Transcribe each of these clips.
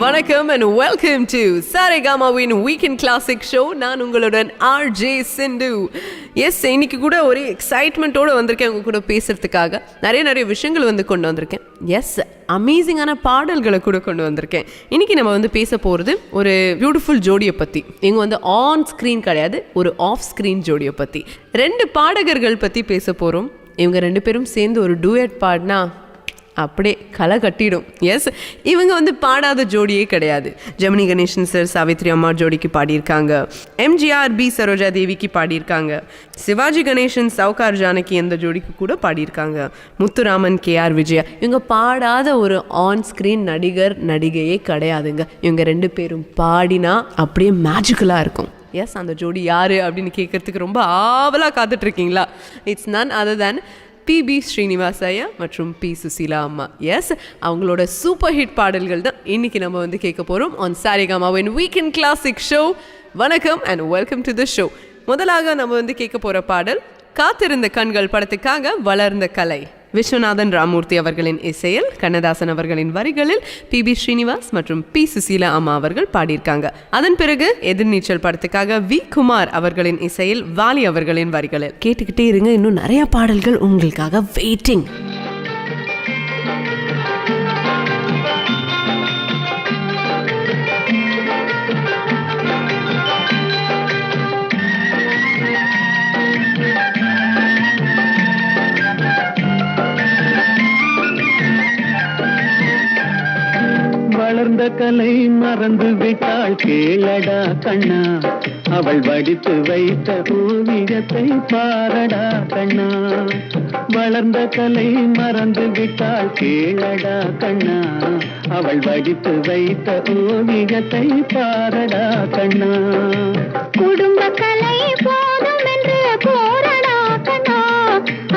வணக்கம் and welcome to சாரேகாமாவின் weekend classic show. நான் உங்களுடன் ஆர்ஜே சிந்து. எஸ், இன்னைக்கு கூட ஒரு எக்ஸைட்மெண்ட்டோடு வந்திருக்கேன் உங்க கூட பேசுறதுக்காக. நிறைய விஷயங்கள் கொண்டு வந்திருக்கேன். எஸ், அமேசிங்கான பாடல்களை கூட கொண்டு வந்திருக்கேன். இன்னைக்கு நம்ம பேச போகிறது ஒரு பியூட்டிஃபுல் ஜோடியை பற்றி. இவங்க ஆன் ஸ்க்ரீன் கிடையாது, ஒரு ஆஃப் ஸ்க்ரீன் ஜோடியை பற்றி. 2 பாடகர்கள் பற்றி பேச போகிறோம். இவங்க 2 பேரும் சேர்ந்து ஒரு டூயட் பாடினா அப்படியே களை கட்டிடும். எஸ், இவங்க பாடாத ஜோடியே கிடையாது. ஜெமினி கணேசன் சார் சாவித்ரி அம்மா ஜோடிக்கு பாடியிருக்காங்க. எம்ஜிஆர் பி சரோஜா தேவிக்கு பாடியிருக்காங்க. சிவாஜி கணேசன் சவுகார் ஜானகி அந்த ஜோடிக்கு கூட பாடியிருக்காங்க. முத்துராமன் KR விஜயா. இவங்க பாடாத ஒரு ஆன் ஸ்க்ரீன் நடிகர் நடிகையே கிடையாதுங்க. இவங்க 2 பேரும் பாடினா அப்படியே மேஜிக்கலாக இருக்கும். எஸ், அந்த ஜோடி யார் அப்படின்னு கேட்கறதுக்கு ரொம்ப ஆவலாக காத்துட்ருக்கீங்களா? It's none other than PB Srinivas ஐயா மற்றும் P சுசீலா அம்மா. எஸ், அவங்களோட சூப்பர் ஹிட் பாடல்கள் தான் இன்னைக்கு நம்ம கேட்க போகிறோம் ஆன் சாரேகாமாவின் வீக்கெண்ட் கிளாசிக் ஷோ. வணக்கம் and welcome to the show. முதலாக நம்ம கேட்க போகிற பாடல் காத்திருந்த கண்கள் படத்துக்காக வளர்ந்த கலை. விஸ்வநாதன் ராமூர்த்தி அவர்களின் இசையில், கண்ணதாசன் அவர்களின் வரிகளில் PB ஸ்ரீனிவாஸ் மற்றும் P சுசீலா அம்மா அவர்கள் பாடியிருக்காங்க. அதன் பிறகு எதிர்நீச்சல் படத்துக்காக V குமார் அவர்களின் இசையில், வாலி அவர்களின் வரிகளில். கேட்டுக்கிட்டே இருங்க, இன்னும் நிறைய பாடல்கள் உங்களுக்காக வெயிட்டிங். வளர்ந்த கலை மறந்து விட்டாள் கேளடா கண்ணா, அவள் வடித்து வைத்த ஓவியத்தை பாரடா கண்ணா. வளர்ந்த கலை மறந்து விட்டாள் கேளடா கண்ணா, அவள் வடித்து வைத்த ஓவியத்தை பாரடா கண்ணா. குடும்ப கலை போதும் என்று போரடா கண்ணா,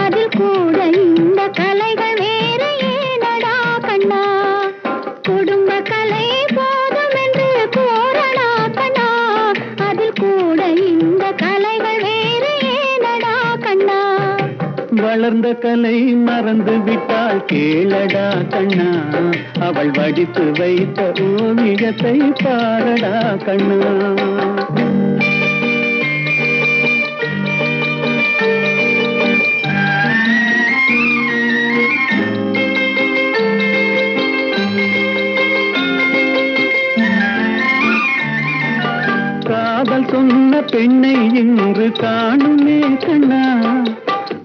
அதில் கூட இந்த கலைகள் வேறு ஏனடா கண்ணா. குடும்ப கலை போதும் என்று போரடா கண்ணா, அதில் கூட இந்த கலைகள் வேறு ஏனடா கண்ணா. வளர்ந்த கலை மறந்து விட்டாள் கேளடா கண்ணா, அவள் வடித்து வைத்த ஓவியத்தை பாரடா கண்ணா. காதல் சொன்ன பெண்ணை இன்று காணுமே கண்ணா,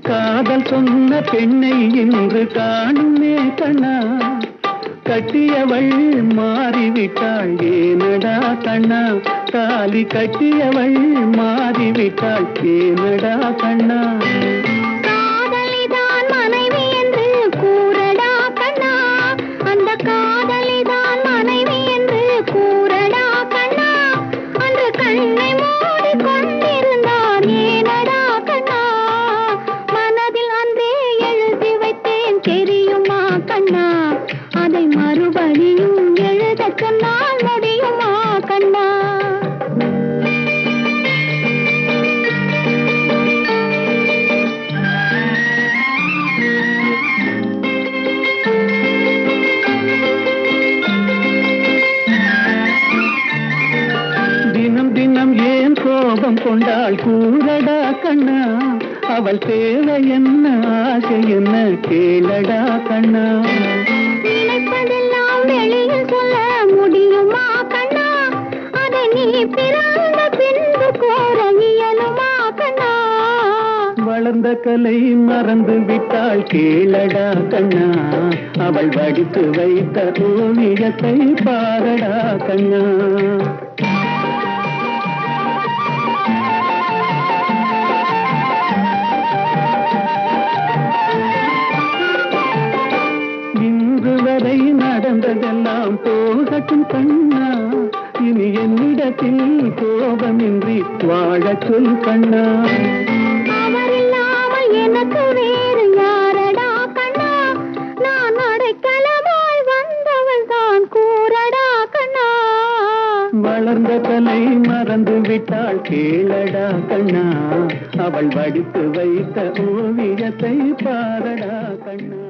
காதல் சொன்ன பெண்ணை இன்று காணுமே கண்ணா. கட்டியவள் மாறிவிட்டாள் ஏனடா கண்ணா, தாலி கட்டியவள் மாறிவிட்டாள் ஏனடா கண்ணா. காதலிதான் மனைவி என்று கூறடா கண்ணா, அந்த காதலிதான் மனைவி என்று கூறடா கண்ணா. அன்று கண்ணை மூடி கொண்டிருந்தான் ஏனடா கண்ணா, மனதில் அன்றே எழுதி வைத்தேன் தெரியுமா கண்ணா. அதை மறுபடியும் எழுதச் சொன்னால் முடியுமா கண்ணா. தினம் தினம் ஏன் கோபம் கொண்டாள் கூறடா கண்ணா, அவள் தேவை என்ன ஆசை என்ன கேளடா கண்ணா. நினைப்பதெல்லாம் வெளியில் சொல்ல முடியுமா கண்ணா, அதை நீ பிறந்த பின்பு கோர இயலுமா கண்ணா. வளர்ந்த கலை மறந்து விட்டாள் கேளடா கண்ணா, அவள் வடித்து வைத்த ஓவியத்தை பாரடா கண்ணா. இன்று வரை நடந்ததெல்லாம் போகட்டும் கண்ணா, இனி என்னிடத்தில் கோபமின்றி வாழச் சொல் கண்ணா. அவர் இல்லாமல் எனக்கு வேறு யாரடா கண்ணா, நான் அடைக்கலமாய் வந்தவள் தான் கூறடா கண்ணா. வளர்ந்த கலை மறந்து விட்டாள் கேளடா கண்ணா, அவள் வடித்து வைத்த ஓவியத்தை பாரடா கண்ணா.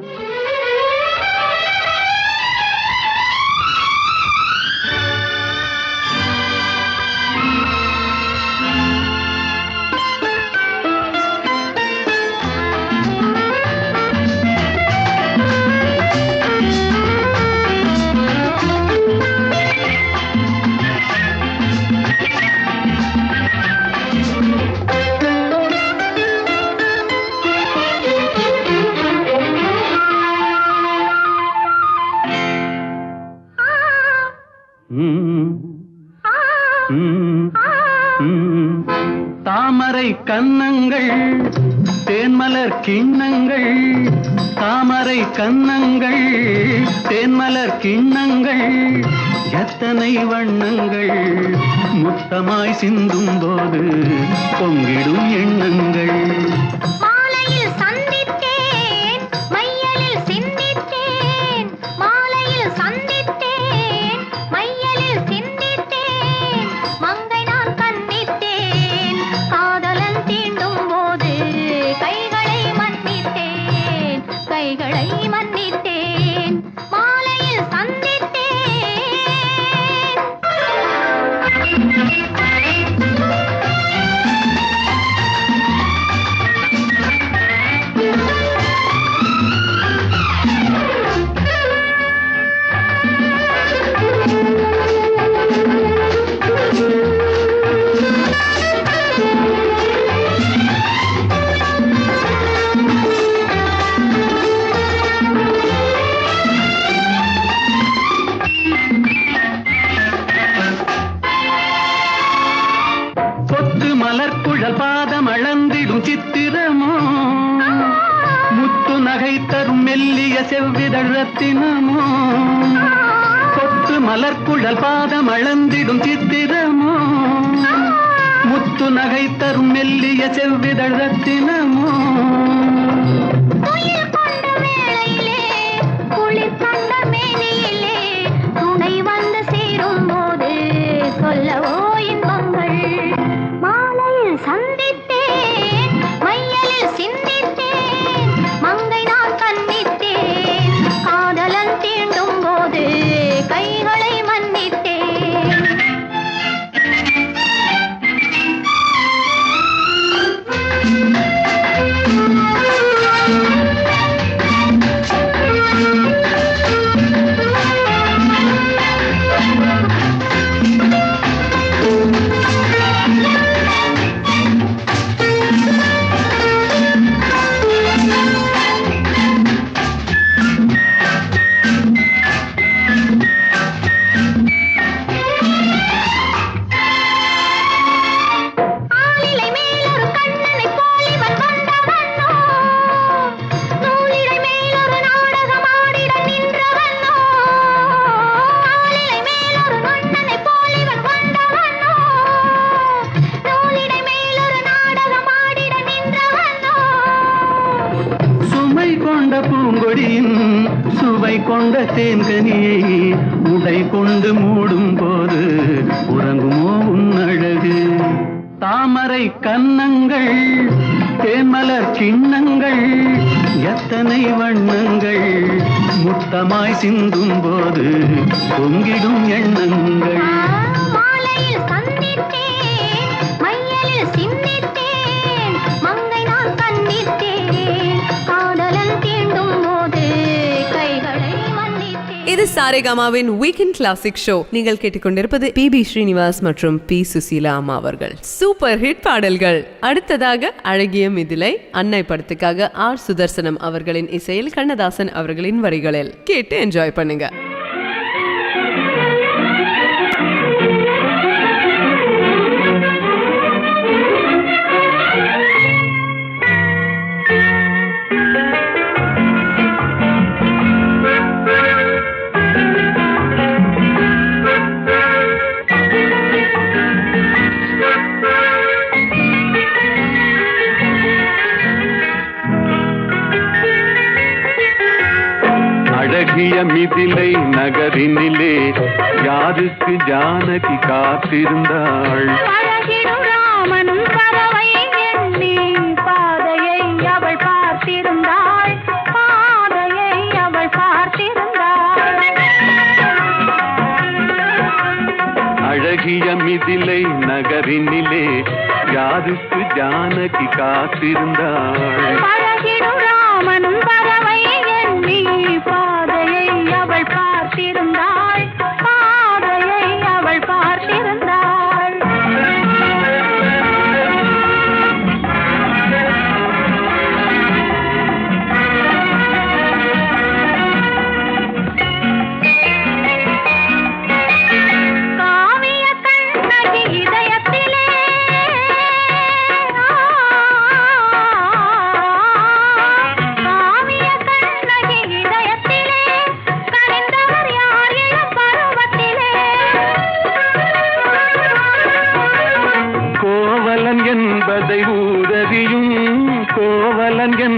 தேன்மலர் கிண்ணங்கள் தாமரை கன்னங்கள் தேன்மலர் கிண்ணங்கள் எத்தனை வண்ணங்கள் முத்தமாய் சிந்தும் போது பொங்கிடும் எண்ணங்கள் மாலையில் சந்தித்தேன் மையலில் சிந்தித்தேன் மாலையில் சந்தித்தேன் மையலில் சிந்தித்தேன் மங்கை நான் கண்ணித்தேன் காதலன் தீண்டும் போது கைகளை மன்னித்தேன் மாலையில் சந்தித்தேன் மலர்குழல் பாதம் அளந்திடும் சித்திரமோ முத்து நகை தரும் மெல்லிய செவ்விதழ் ரத்தினமோ கொத்து மலர்குழல் பாதம் அளந்திடும் சித்திரமோ முத்து நகை தரும் மெல்லிய செவ்விதழ் ரத்தினமோ துணை வந்து சேரும் போது சொல்லவோ இன்பங்கள் மாலையில் சந்தித்தேன் மையலில் சிந்தித்தேன் மங்கை நான் கண்ணித்தேன் காதலன் தீண்டும் போது கைகளை மன்னித்தேன் பூங்கொடியின் சுவை கொண்ட தேன்கனியை உடை கொண்டு மூடும் போது உறங்குமோ உன்னழகு தாமரை கன்னங்கள் தேன்மலர் கிண்ணங்கள் எத்தனை வண்ணங்கள் முத்தமாய் சிந்தும் போது பொங்கிடும் எண்ணங்கள் மாலையில் சந்தித்தேன் மையலில் சிந்தித்தேன் மங்கை நான் கண்ணித்தேன் காதலன் தீண்டும் போது கைகளை மன்னித்தேன். இது சாரேகாமாவின் வீக்கெண்ட் கிளாசிக் ஷோ. நீங்கள் கேட்டுக்கொண்டிருப்பது PB ஸ்ரீனிவாஸ் மற்றும் P சுசீலா அம்மா அவர்கள் சூப்பர் ஹிட் பாடல்கள். அடுத்ததாக அழகிய மிதிலை அன்னை படத்துக்காக R சுதர்சனம் அவர்களின் இசையில் கண்ணதாசன் அவர்களின் வரிகளில் கேட்டு என்ஜாய் பண்ணுங்க. அழகிய மிதிலை நகரினிலே யாருக்கு ஜானகி காத்திருந்தாள் அழகிடும் ராமனும் பறவை எண்ணி பாதையை அவள் பார்த்திருந்தாள் அழகிய மிதிலை நகரினிலே யாருக்கு ஜானகி காத்திருந்தாள் அழகிடும் ராமனும் பறவை எண்ணி பாதையை அவள் பார்த்திருந்தாள்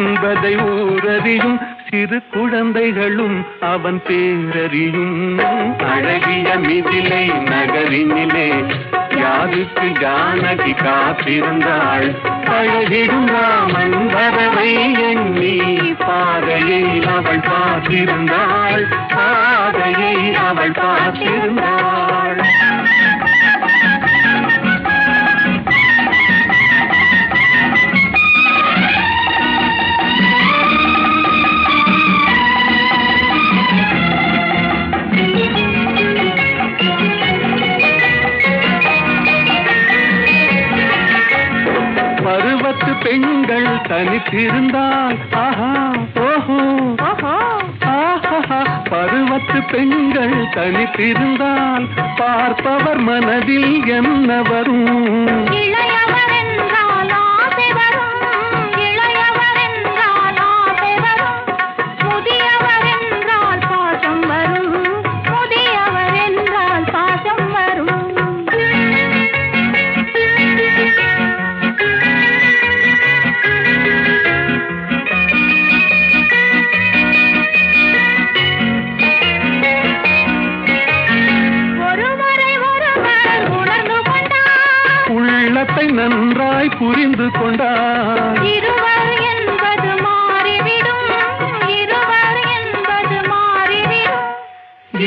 என்பதை ஊரறியும் சிறு குழந்தைகளும் அவன் பேரறியும். அழகிய மிதிலை நகரினிலே யாருக்கு ஜானகி காத்திருந்தாள். அழகிடும் ராமன் வரவை எண்ணி பாதையை அவள் பார்த்திருந்தாள். பாதையை அவள் பார்த்திருந்தாள். பருவத்து பெண்கள் தனித்திருந்தால் ஆஹா ஓஹோ ஆஹா. பருவத்து பெண்கள் தனித்திருந்தால் பார்ப்பவர் மனதில் என்ன வரும்? இளையவர் என்றால் ஆசை வரும், இளையவர் என்றால் ஆசை வரும், முதியவர் என்றால் பாசம் வரும், முதியவர் என்றால் பாசம் வரும். உள்ளத்தை நன்றாய் புரிந்து கொண்டார். இருவர் என்பது மாறிவிடும், இருவர் என்பது மாறிவிடும்.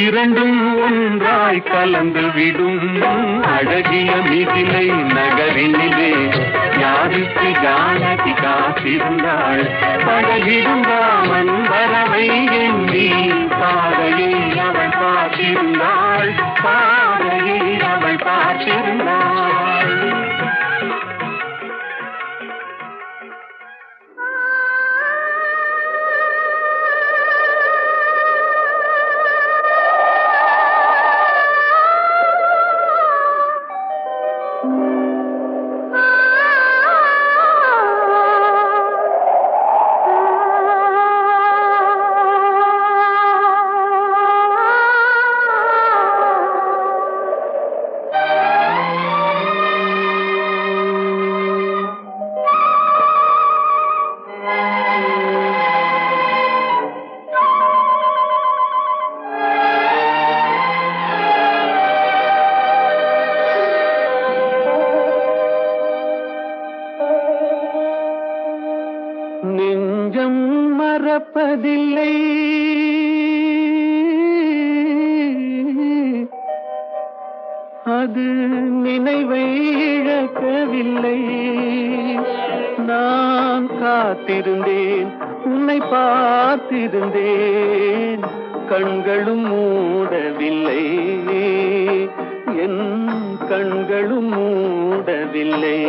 இரண்டும் ஒன்றாய் கலந்து விடும். அழகிய மிதிலை நகரினிலே யாருக்கு ஜானகி காத்திருந்தாள். பழகிடும் ராமன் வரவை எண்ணி பாதையை அவள் பார்த்திருந்தாள். பாதையை அவள் பார்த்திருந்தாள். நெஞ்சம் மறப்பதில்லை, அது நினைவை இழக்கவில்லை. நான் காத்திருந்தேன், உன்னை பார்த்திருந்தேன், கண்களும் மூடவில்லை, என் கண்களும் மூடவில்லை.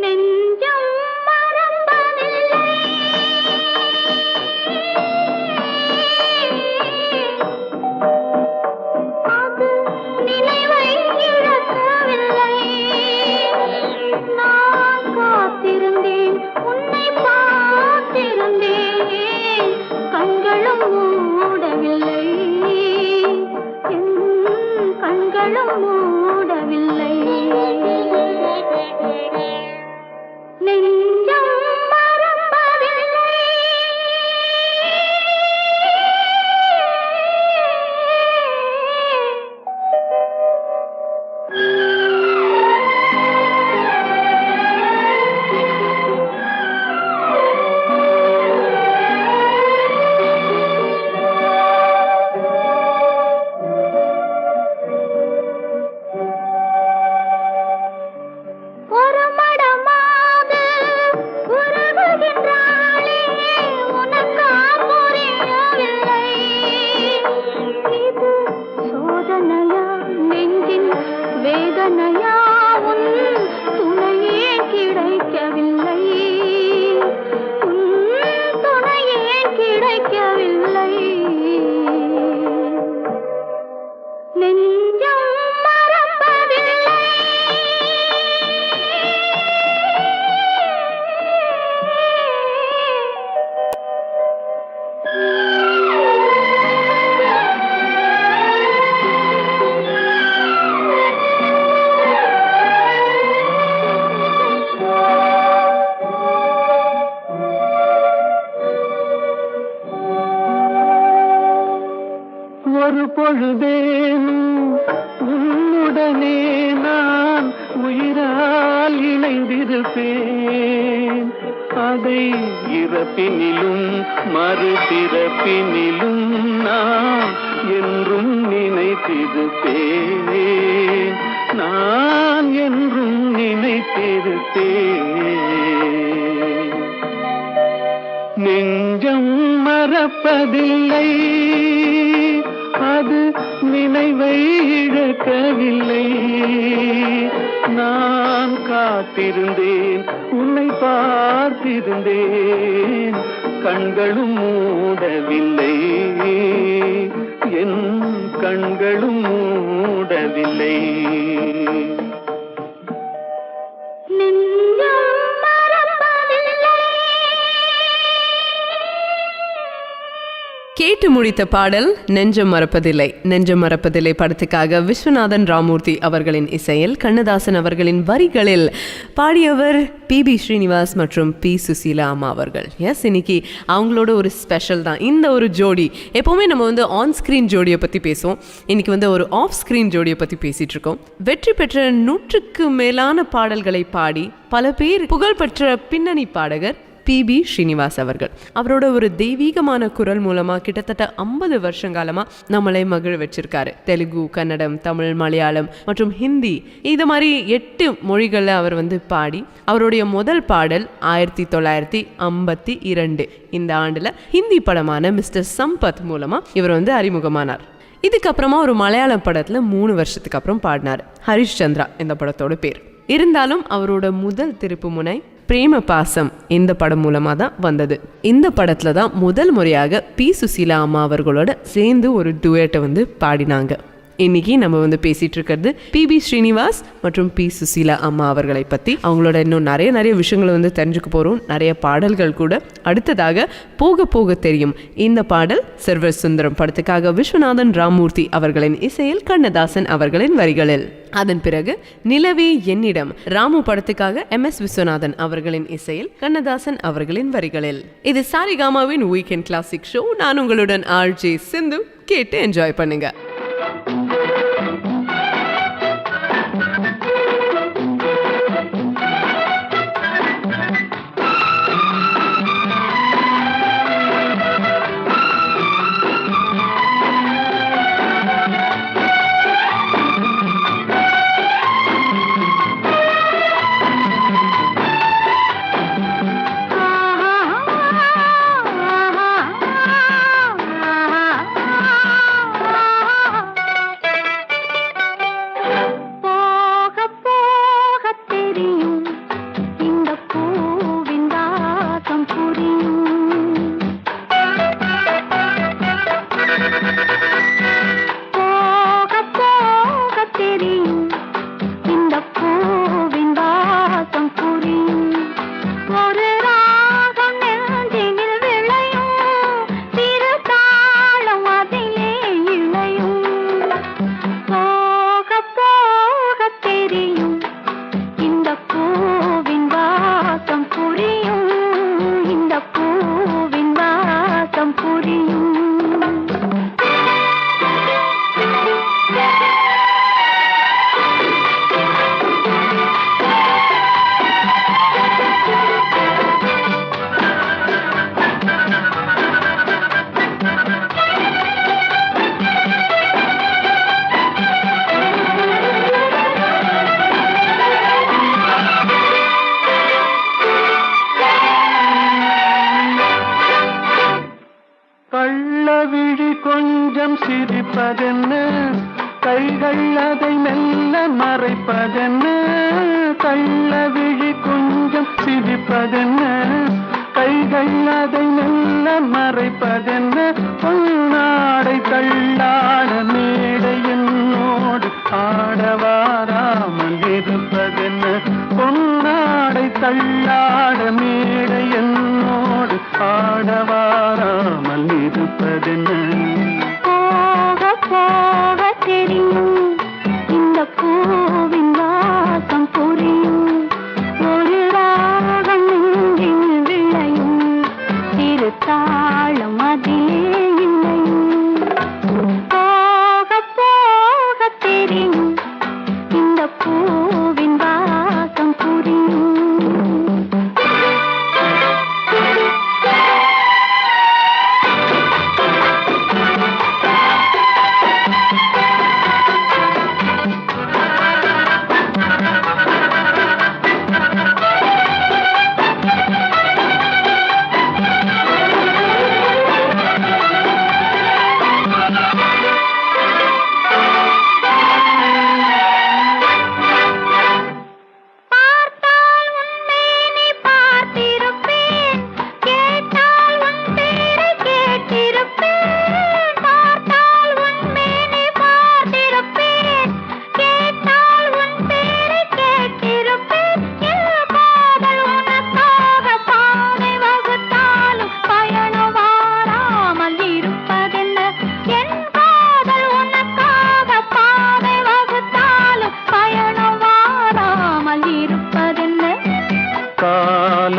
நெஞ்சம் மறப்பதில்லை, அது நினைவை இழக்கவில்லை. நான் காத்திருந்தேன், உன்னை பார்த்திருந்தேன், கண்களும் மூடவில்லை, என் கண்களும் மூடவில்லை. பொழுதேனும் உன்னுடனே நான் உயிரால் இணைந்திருப்பேன். அதை இறப்பினிலும் மறுபிறப்பினிலும் நான் என்றும் நினைத்திருப்பேன். நான் என்றும் நினைத்திருப்பேன். நெஞ்சம் மறப்பதில்லை, அது நினைவை இழக்கவில்லை. நான் காத்திருந்தேன், உன்னை பார்த்திருந்தேன், கண்களும் மூடவில்லை, என் கண்களும் மூடவில்லை. கேட்டு முடித்த பாடல் நெஞ்சம் மறப்பதில்லை. நெஞ்சம் மறப்பதில்லை படத்துக்காக விஸ்வநாதன் ராமூர்த்தி அவர்களின் இசையில் கண்ணதாசன் அவர்களின் வரிகளில் பாடியவர் PB ஸ்ரீனிவாஸ் மற்றும் P சுசீலா அம்மா அவர்கள். எஸ், இன்னைக்கு அவங்களோட ஒரு ஸ்பெஷல் தான் இந்த ஒரு ஜோடி. எப்போவுமே நம்ம வந்து ஆன் ஸ்க்ரீன் ஜோடியை பற்றி பேசுவோம். இன்னைக்கு வந்து ஒரு ஆஃப் ஸ்க்ரீன் ஜோடியை பற்றி பேசிகிட்டு இருக்கோம். வெற்றி பெற்ற 100க்கு மேலான பாடல்களை பாடி பல பேர் புகழ்பெற்ற பின்னணி பாடகர் PB ஸ்ரீனிவாஸ் அவர்கள். அவரோட ஒரு தெய்வீகமான குரல் மூலமாக கிட்டத்தட்ட 50 வருஷங்காலமாக நம்மளை மகிழ வச்சிருக்காரு. தெலுங்கு, கன்னடம், தமிழ், மலையாளம் மற்றும் ஹிந்தி இது மாதிரி 8 மொழிகளில் அவர் வந்து பாடி அவருடைய முதல் பாடல் 1952 இந்த ஆண்டில் ஹிந்தி படமான மிஸ்டர் சம்பத் மூலமாக இவர் வந்து அறிமுகமானார். இதுக்கப்புறமா ஒரு மலையாளம் படத்தில் 3 வருஷத்துக்கு அப்புறம் பாடினார். ஹரிஷ் சந்திரா இந்த படத்தோட பேர். இருந்தாலும் அவரோட முதல் திருப்பு முனை பிரேம பாசம் இந்த படம் மூலமாக தான் வந்தது. இந்த படத்தில் தான் முதல் முறையாக P சுசீலா அம்மா அவர்களோட சேர்ந்து ஒரு டுவேட்டை வந்து பாடினாங்க. இன்னைக்கு நம்ம வந்து பேசிட்டு இருக்கிறது PB ஸ்ரீனிவாஸ் மற்றும் P சுசீலா அம்மா அவர்களை பற்றி. அவங்களோட இன்னும் நிறைய விஷயங்களை வந்து தெரிஞ்சுக்க போகிறோம். நிறைய பாடல்கள் கூட. அடுத்ததாக போக போக தெரியும் இந்த பாடல் சர்வர் சுந்தரம் படத்துக்காக விஸ்வநாதன் ராமூர்த்தி அவர்களின் இசையில் கண்ணதாசன் அவர்களின் வரிகளில். அதன் பிறகு நிலவே என்னிடம் ராமு படத்துக்காக MS விஸ்வநாதன் அவர்களின் இசையில் கண்ணதாசன் அவர்களின் வரிகளில். இது சாரிகாமாவின் வீக்கெண்ட் கிளாசிக் ஷோ. நான் உங்களுடன் RJ சிந்து. கேட்டு என்ஜாய் பண்ணுங்க. சிரிப்பதென்ன, கைகள் அதை மெல்ல மறைப்பதென்ன. கள்ளவிழி கொஞ்சம் சிரிப்பதென்ன, கைகள் அதை மெல்ல மறைப்பதென்ன. பொன்னாடை தள்ளாட மேடை என்னோடு ஆடவாராமல் இருப்பதென்ன. பொன்னாடை தள்ளாட மேடை என்னோடு ஆடவாராமல் இருப்பதென்ன. போக தெரியும் இந்த பூவின் வாசம் புரியும். ஒரு ராகம் நெஞ்சில் விளையும், திரு தாளம் அதிலே இல்லையும். போக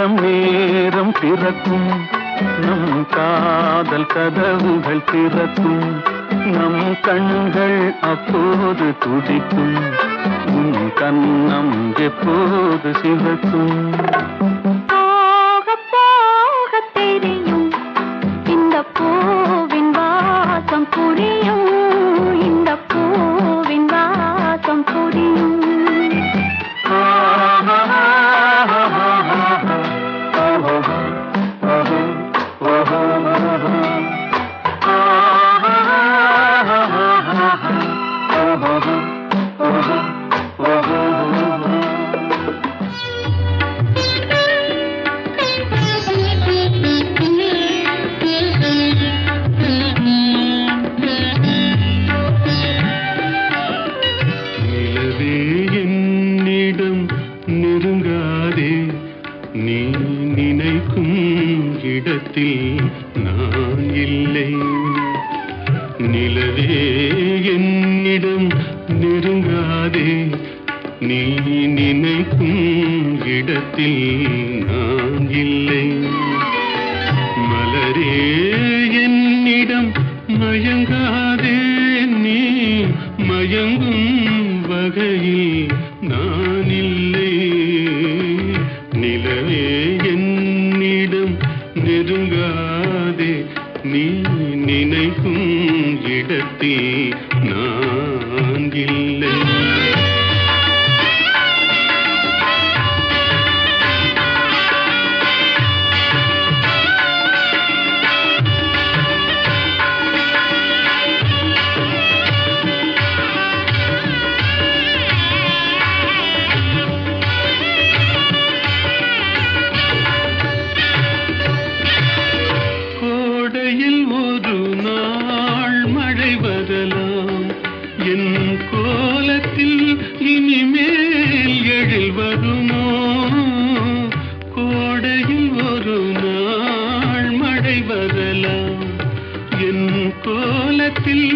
நேரம் நேரம் பிறக்கும் நம் காதல் கதவுகள் திறக்கும் நம் கண்கள் அப்போது துடிக்கும் உன் கண்ணம் எப்போது சிவக்கும் போக போக தெரியும் இந்த பூவின் வாசம் புரியும் இந்த பூவின் வாசம் புரியும் நீ நினைக்கும் இடத்தில் நான் இல்லை நிலவே என்னிடம் நெருங்காதே நீ நினைக்கும் இடத்தில் நான் இல்லை மலரே என்னிடம் மயங்காதே நீ மயங்கும் வகையில் நான் இல்லை நிலவே என்னிடம் நெருங்காதே நீ நினைக்கும் இடத்தில் நான் இல்லை ஒரு நாள் மழை வரலாம் என் கோலத்தில் இனிமேல் எழில் வருமோ கோடையில் ஒரு நாள் மழை வரலாம் என் கோலத்தில்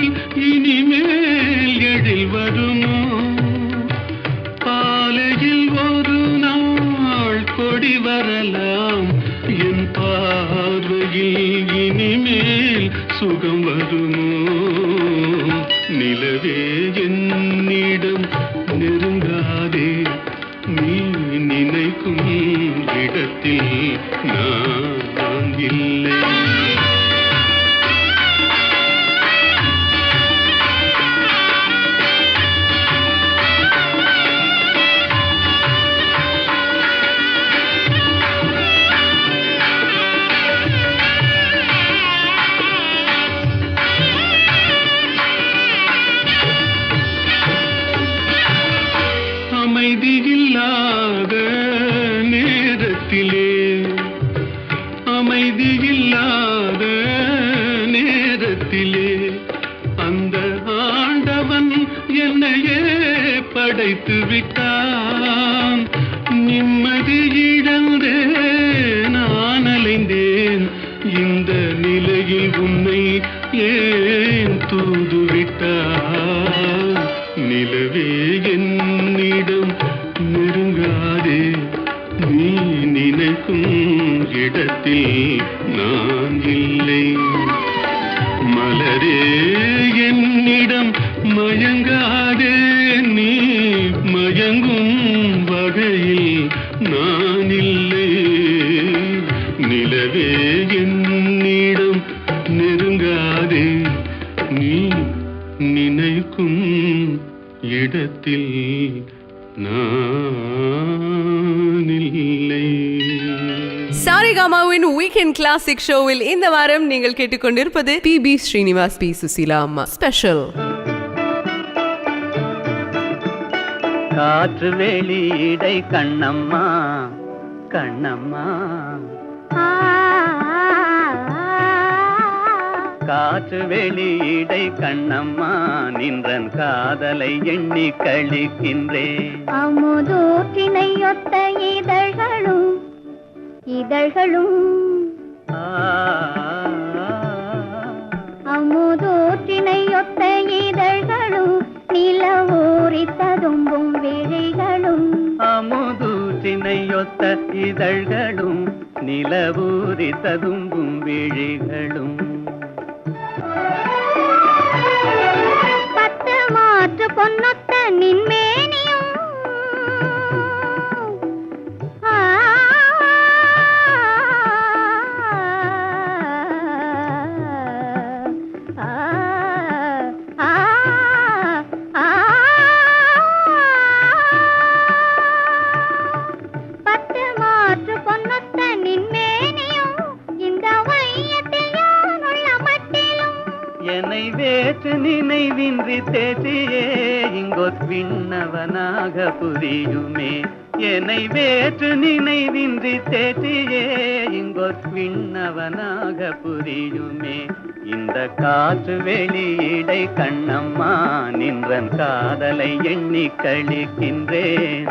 இனிமேல் எழில் வருமோ பாலையில் ஒரு நாள் கொடி வரலாம் என் பார்வையில் இனிமேல் சுகம் வருமோ நிலவே என்னிடம் நெருங்காதே நீ நினைக்கும் இடத்தில் நான் இல்லை அமைதியில்லாத நேரத்திலே அமைதியில்லாத நேரத்திலே அந்த ஆண்டவன் என்னையே படைத்து விட்டான் நிம்மதி இழந்தே நான் அலைந்தேன் இந்த நிலையில் உன்னை ஏன் தூது விட்டான் நிலவே என்னிடம் நெருங்காதே நீ நினைக்கும் இடத்தில் நான் இல்லை மலரே என்னிடம் மயங்காதே நீ மயங்கும் வகையில் நான் இல்லை நிலவே என்னிடம் நெருங்காதே நீ நினைக்கும் இடத்தில் நான் இல்லை சாரிகாமாவின் வீக்கெண்ட் கிளாசிக் ஷோவில் இந்த வாரம் நீங்கள் கேட்டுக்கொண்டிருப்பது பி ஸ்ரீனிவாஸ் பி சுசீலா அம்மா ஸ்பெஷல் காற்று வெளியிடை கண்ணம்மா கண்ணம்மா காற்று வெளியிடை கண்ணம்மா நின்றன் காதலை எண்ணி கழிக்கின்றேன் அமுதூற்றினையொத்த இதழ்களும் இதழ்களும் அமுதூற்றினையொத்த இதழ்களும் நிலவூரி ததும்பும் விழிகளும் அமுதூற்றினை நிலவினையொத்த இதழ்களும் நிலவூரி ததும்பும் விழிகளும் பத்து மாற்று பொன்னொத்த நின்மேனியும் பத்து மாற்று பொன்னொத்த நின்மேனியும் இந்த வையத்தில் யானுள்ள மட்டிலும் என்னை வேற்று நினைவின்றி தேற்றியே இங்கொத் விண்ணவனாக புரியுமே என்னை வேற்று நினைவின்றி தேற்றியே இங்கொத் விண்ணவனாக புரியுமே இந்த காற்று வெளியிடை கண்ணம்மா நின்றன் காதலை எண்ணி கழிக்கின்றேன்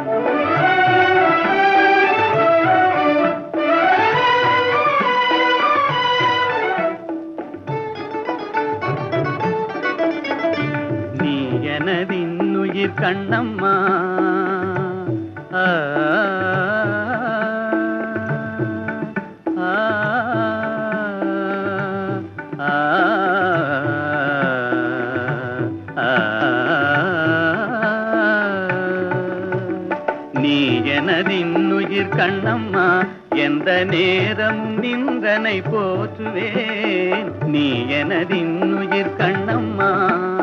நீ எனதின்னுயிர் கண்ணம்மா ஆ ஆ ஆ நீ எனதின்னுயிர் கண்ணம்மா எந்த நேரம் நின்றனை போற்றுவேன் நீ எனதின்னுயிர் கண்ணம்மா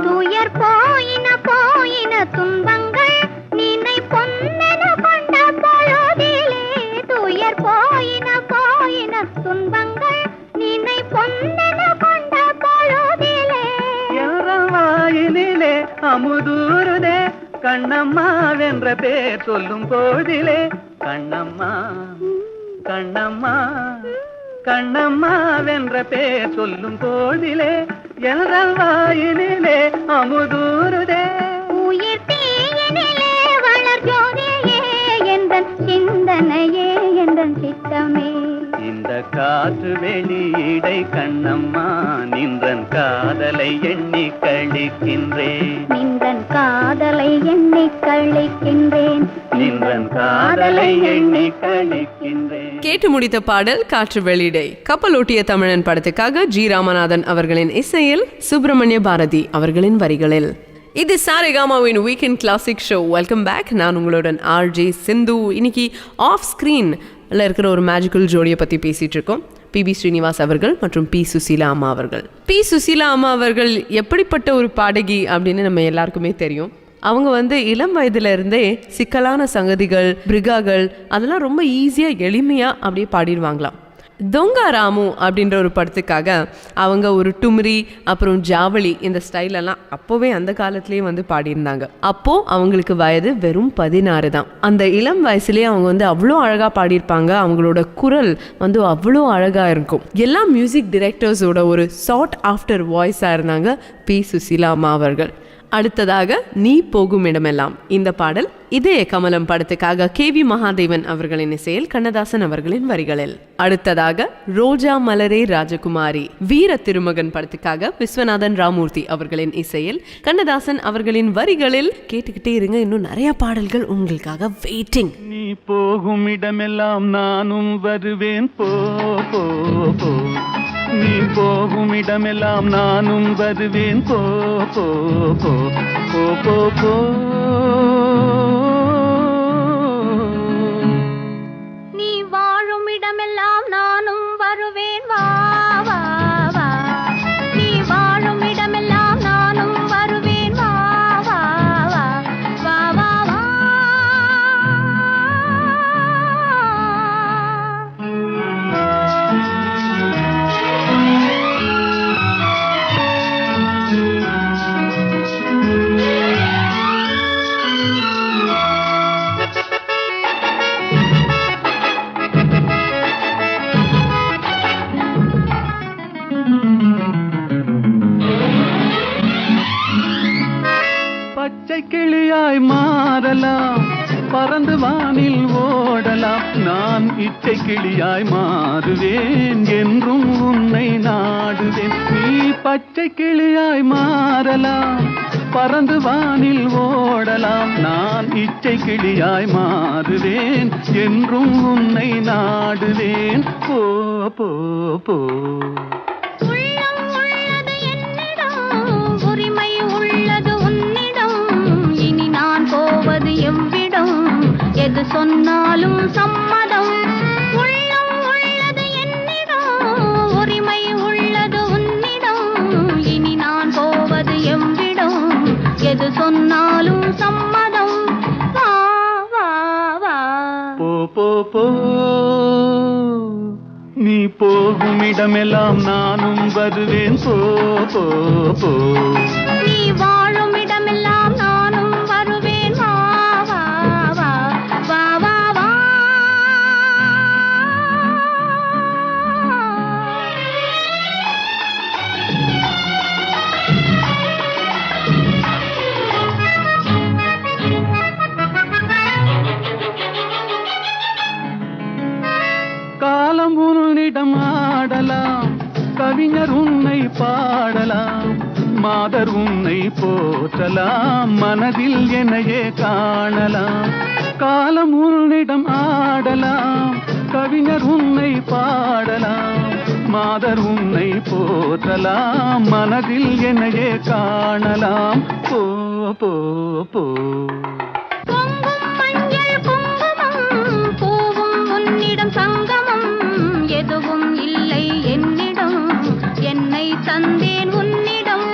துயர் போயின போயின துன்பங்கள் நினை பொன்னென கொண்ட பொழுதிலே துயர் போயின போயின துன்பங்கள் நினை பொன்னென கொண்ட பொழுதிலே வாயினிலே அமுதூருதே கண்ணம்மா வென்ற பேர் சொல்லும் போதிலே கண்ணம்மா கண்ணம்மா கண்ணம்மா வென்ற பேர் சொல்லும் போதிலே எங்கள் வாயினிலே அமுதூருதே உயிர் தீயினிலே வளர் ஜோதியே எந்தன் சிந்தனையே எந்தன் சித்தமே இந்த காற்று வெளியிடை கண்ணம்மா நின்றன் காதலை எண்ணி கழிக்கின்றேன் நின்றன் காதலை எண்ணி கழிக்கின்றேன் நின்றன் காதலை எண்ணி கழிக்கின்றேன். கேட்டு முடித்த பாடல் காற்று வெளியிடை. கப்பலோட்டிய தமிழன் படத்துக்காக ஜி ராமநாதன் அவர்களின் இசையில் சுப்பிரமணிய பாரதி அவர்களின் வரிகளில். இது சாரேகாமாவின் weekend classic show. Welcome back. நான் உங்களுடன் ஆர்ஜே சிந்து. இன்னைக்கு ஆஃப் ஸ்க்ரீன்ல இருக்கிற ஒரு மேஜிக்கல் ஜோடியை பற்றி பேசிகிட்டு இருக்கோம். பி ஸ்ரீனிவாஸ் அவர்கள் மற்றும் பி சுசீலா அம்மா அவர்கள். பி சுசீலா அம்மா அவர்கள் எப்படிப்பட்ட ஒரு பாடகி அப்படின்னு நம்ம எல்லாருக்குமே தெரியும். அவங்க இளம் வயதுல இருந்தே சிக்கலான சங்கதிகள், பிரிகாகள் அதெல்லாம் ரொம்ப ஈஸியாக எளிமையாக அப்படியே பாடிடுவாங்களாம். தொங்கா ராமு அப்படின்ற ஒரு படத்துக்காக அவங்க ஒரு டும்ரி அப்புறம் ஜாவளி இந்த ஸ்டைலெல்லாம் அப்போவே அந்த காலத்துலேயே பாடியிருந்தாங்க. அப்போது அவங்களுக்கு வயது வெறும் 16 தான். அந்த இளம் வயசுலேயே அவங்க அவ்வளோ அழகாக பாடியிருப்பாங்க. அவங்களோட குரல் அவ்வளோ அழகாக இருக்கும். எல்லா மியூசிக் டிரெக்டர்ஸோட ஒரு சார்ட் ஆஃப்டர் வாய்ஸாக இருந்தாங்க பி சுசீலா அம்மா அவர்கள். அடுத்ததாக நீ போகும் இடமெல்லாம் இந்த பாடல் இதய கமலம் படத்துக்காக KV மகாதேவன் அவர்களின் இசையில் கண்ணதாசன் அவர்களின் வரிகளில். அடுத்ததாக ரோஜா மலரே ராஜகுமாரி வீர திருமகன் படத்துக்காக விஸ்வநாதன் ராமூர்த்தி அவர்களின் இசையில் கண்ணதாசன் அவர்களின் வரிகளில். கேட்டுக்கிட்டே இருங்க, இன்னும் நிறைய பாடல்கள் உங்களுக்காக வெயிட்டிங். நீ போகும் இடமெல்லாம் நானும் வருவேன் போ போ போ நீ போகும் இடமெல்லாம் நானும் வருவேன் போ போ போ போ போ போ நீ வாழும் இடமெல்லாம் நானும் வருவேன் வா வா வா நீ வாழும் இடமெல்லாம் நானும் வருவேன் வா வா வா வா வா வா பச்சை கிளியாய் மாறலாம், பறந்து வானில் ஓடலாம். நான் இச்சை கிளியாய் மாறுவேன், என்றும் உன்னை நாடுவேன். நீ பச்சை கிளியாய் மாறலாம், பறந்து வானில் ஓடலாம். நான் இச்சை கிளியாய் மாறுவேன், என்றும் உன்னை நாடுவேன். போ போ போ. உள்ளம் உள்ளது என்னிடம், உரிமை உள்ளது உன்னிடம். இனி நான் போவது எவ்விடம், எது சொன்னாலும் சம்மதம். உள்ளம் உள்ளது என்னிடம், உரிமை உள்ளது உன்னிடம். இனி நான் போவது எவ்விடம், எது சொன்னாலும் சம்மதம். வா வா வா. போ போ போ. நீ போகும் இடமெல்லாம் நானும் வருவேன். போ போ போ. நீ வாழும் இடமெல்லாம் நானும் வருவேன். வா வா வா வா வா வா. காலம் உன்னிடம் ஆடலாம், கவிஞர் உன்னை பாடலாம், மாதர் உன்னை போற்றலாம், மனதில் என்னையே காணலாம். காலம் உன்னிடம் ஆடலாம், கவிஞர் உன்னை பாடலாம், மாதர் உன்னை போற்றலாம், மனதில் என்னையே காணலாம். போ போ போ. பொங்கும் மஞ்சள் குங்குமம், பூவும் உன்னிடம் சங்கமம். எதுவும் இல்லை என்னிடம், என்னை தந்தேன் உன்னிடம்.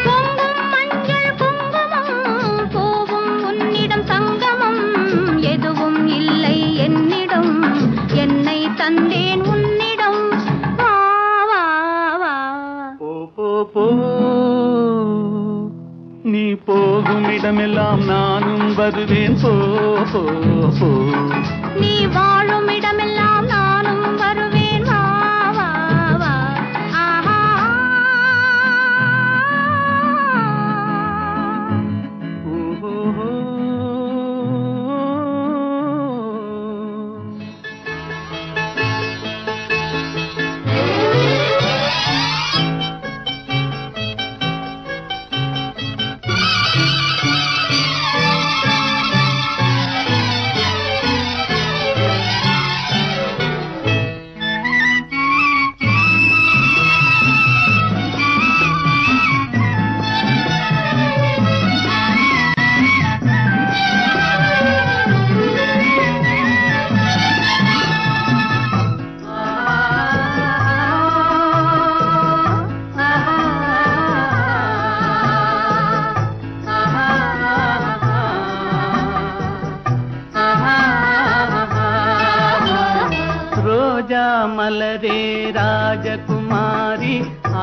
பொங்கும் மஞ்சள் குங்குமம், பூவும் உன்னிடம் சங்கமம். எதுவும் இல்லை என்னிடம், என்னை தந்தேன் உன்னிடம். வா வா வா. போ போ போ. நீ போகும் இடமெல்லாம் நானும் வருவேன். போ போ போ. நீ வாழும் இடமெல்லாம் நானும் வருவேன். வா வா வா. ஆஹா. ஓஹோ. ரோஜா மலரே ராஜகுமாரி,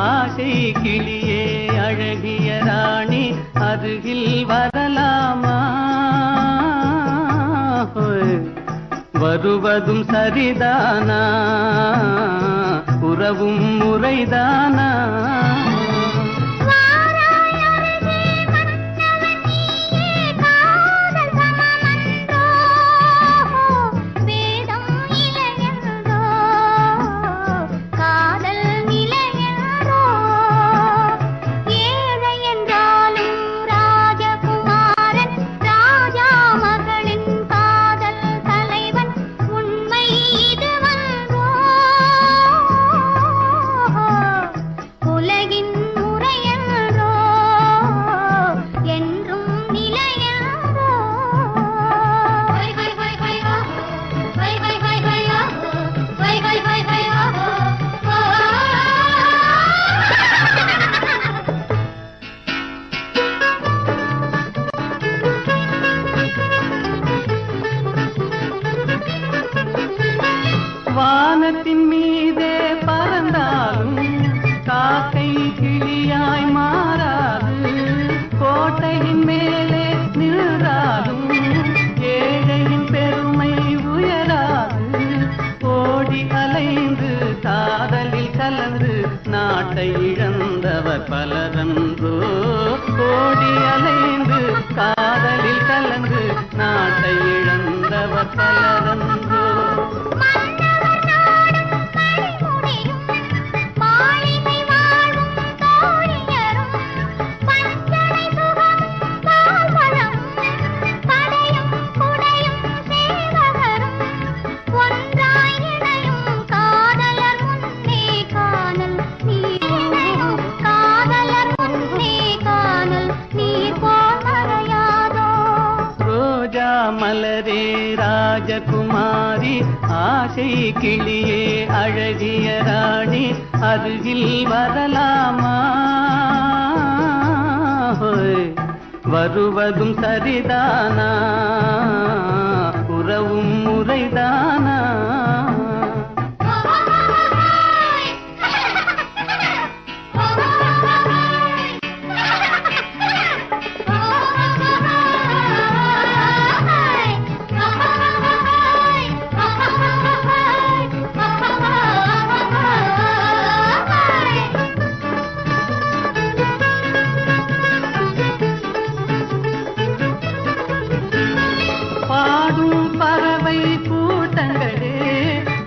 ஆசை கிளியே அழகிய ராணி, அருகில் வரலாமா? வருவதும் சரிதானா, உறவும் முறைதானா? வானத்தின் மீதே பறந்தாலும் காக்கை கிளியாய் மாறாது, கோட்டையின் மேலே நின்றாலும் ஏழையின் பெருமை உயராது. ஓடி அலைந்து காதலில் கலந்து நாட்டை இழந்தவர் பலரன்றோ, ஓடி அலைந்து காதலில் கலந்து நாட்டை இழந்தவர் பலரன்றோ. மாளிகை வாழும் தோழியரும் பஞ்சனை சுகம் பச்சை கிளியே அழகிய ராணி அருகில் வரலாமா? வருவதும் சரிதானா? உறவும் முறைதானா?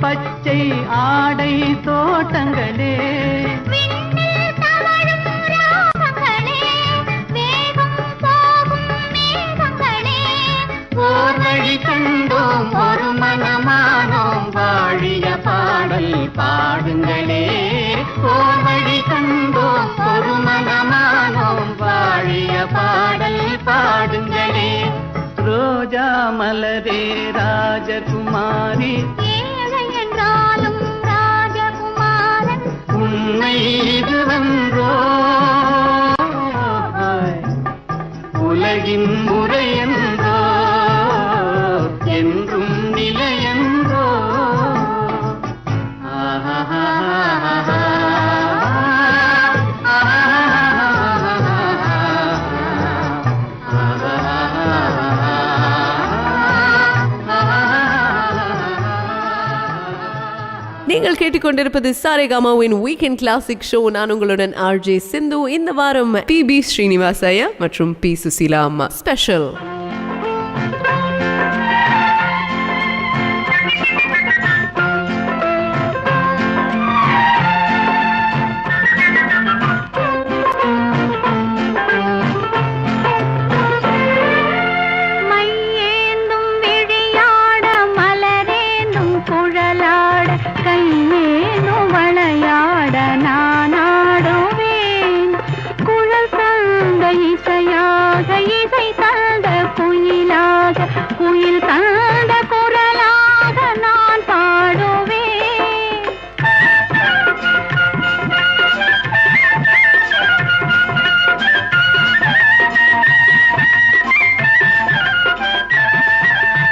பச்சை ஆடை தோட்டங்களே ஓர் வழி கண்டோம் ஒரு மனமானோம் வாழிய பாடல் பாடுங்களே. ஓர் வழி கண்டோம் ஒரு மனமானோம் வாழிய பாடல் பாடுங்களே. ரோஜா மலரே ராஜகுமாரி உன்னை இது வென்றோ உலகின் முறையென்றோ என்றும் நிலையென்றோ. நீங்கள் கேட்டுக்கொண்டிருப்பது சாரேகாமாவின் வீக்கெண்ட் கிளாசிக் ஷோ. நான் உங்களுடன் ஆர்ஜே சிந்து. இந்த வாரம் PB ஸ்ரீனிவாஸ் ஐயா மற்றும் P சுசீலா அம்மா ஸ்பெஷல். குயில் தந்த குரலாக நான் பாடுவேன்.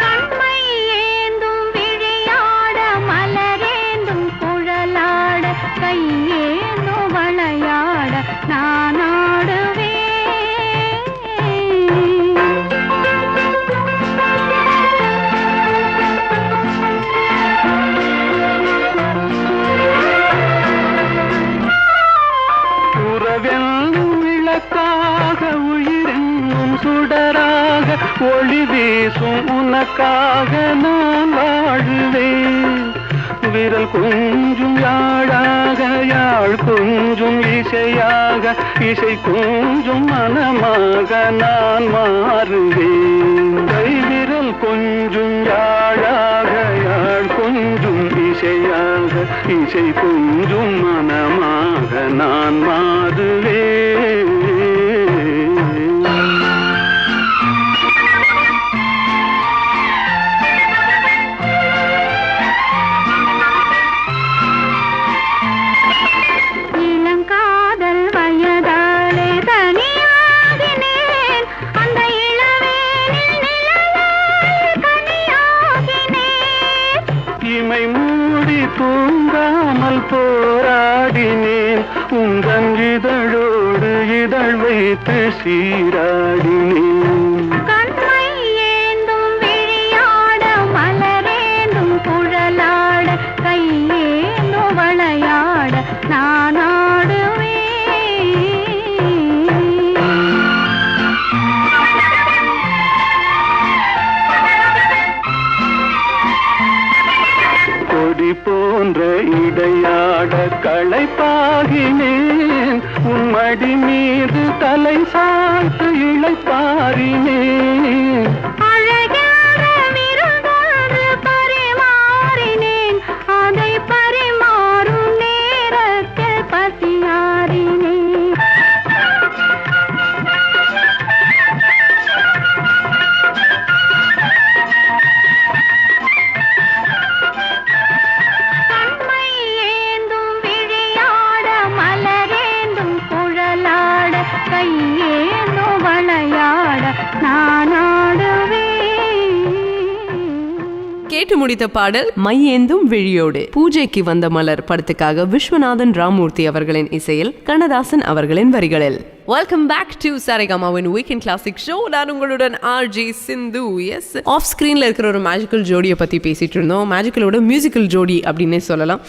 கண்மை ஏந்தும் விழியாட மலரேந்தும் குழலாட கையேந்தும் வளையாட நான் ஆடுவேன். உயிரென்னும் சுடராக ஒளி வீசும் உனக்காக நான் வாழுவேன். விரல் கொஞ்சும் யாழாக யாழ் கொஞ்சும் இசையாக இசை கொஞ்சும் மனமாக நான் மாறுவேன். கைவிரல் கொஞ்சும் யாழாக யாழ் கொஞ்சும் இசையாக இசை கொஞ்சும் மனமாக நான் மாறுவேன். தூங்காமல் போராடினேன் உந்தன் இதழோடு இதழ் வைத்து சீராடினேன். கண்மை ஏந்தும் விழியாட மலரேந்தும் குழலாட கையேந்தும் வளையாட நான் ஆடுவேன். கொடி போன்ற இடையாட களைப்பாகினேன் உன் மடி மீது தலை சாய்த்து இளைப்பாரினேன். அழகான விருந்தொன்று பரிமாறினேன் அதை பரிமாறும் நேரத்தில் பசியாறினேன். கேட்டு முடித்த பாடல் மையேந்தும் விழியோடு பூஜைக்கு வந்த மலர் படத்துக்காக விஸ்வநாதன் ராமூர்த்தி அவர்களின் இசையில் கண்ணதாசன் அவர்களின் வரிகளில். வெல்கம் பேக் டு சாரேகாமாவின் வீக்கெண்ட் கிளாசிக் ஷோ. நான் உங்களுடன் ஆர்ஜே சிந்து. எஸ், ஆஃப் ஸ்க்ரீனில் இருக்கிற ஒரு மேஜிக்கல் ஜோடியை பற்றி பேசிகிட்டு இருந்தோம். மேஜிக்கலோட மியூசிக்கல் ஜோடி அப்படின்னே சொல்லலாம்.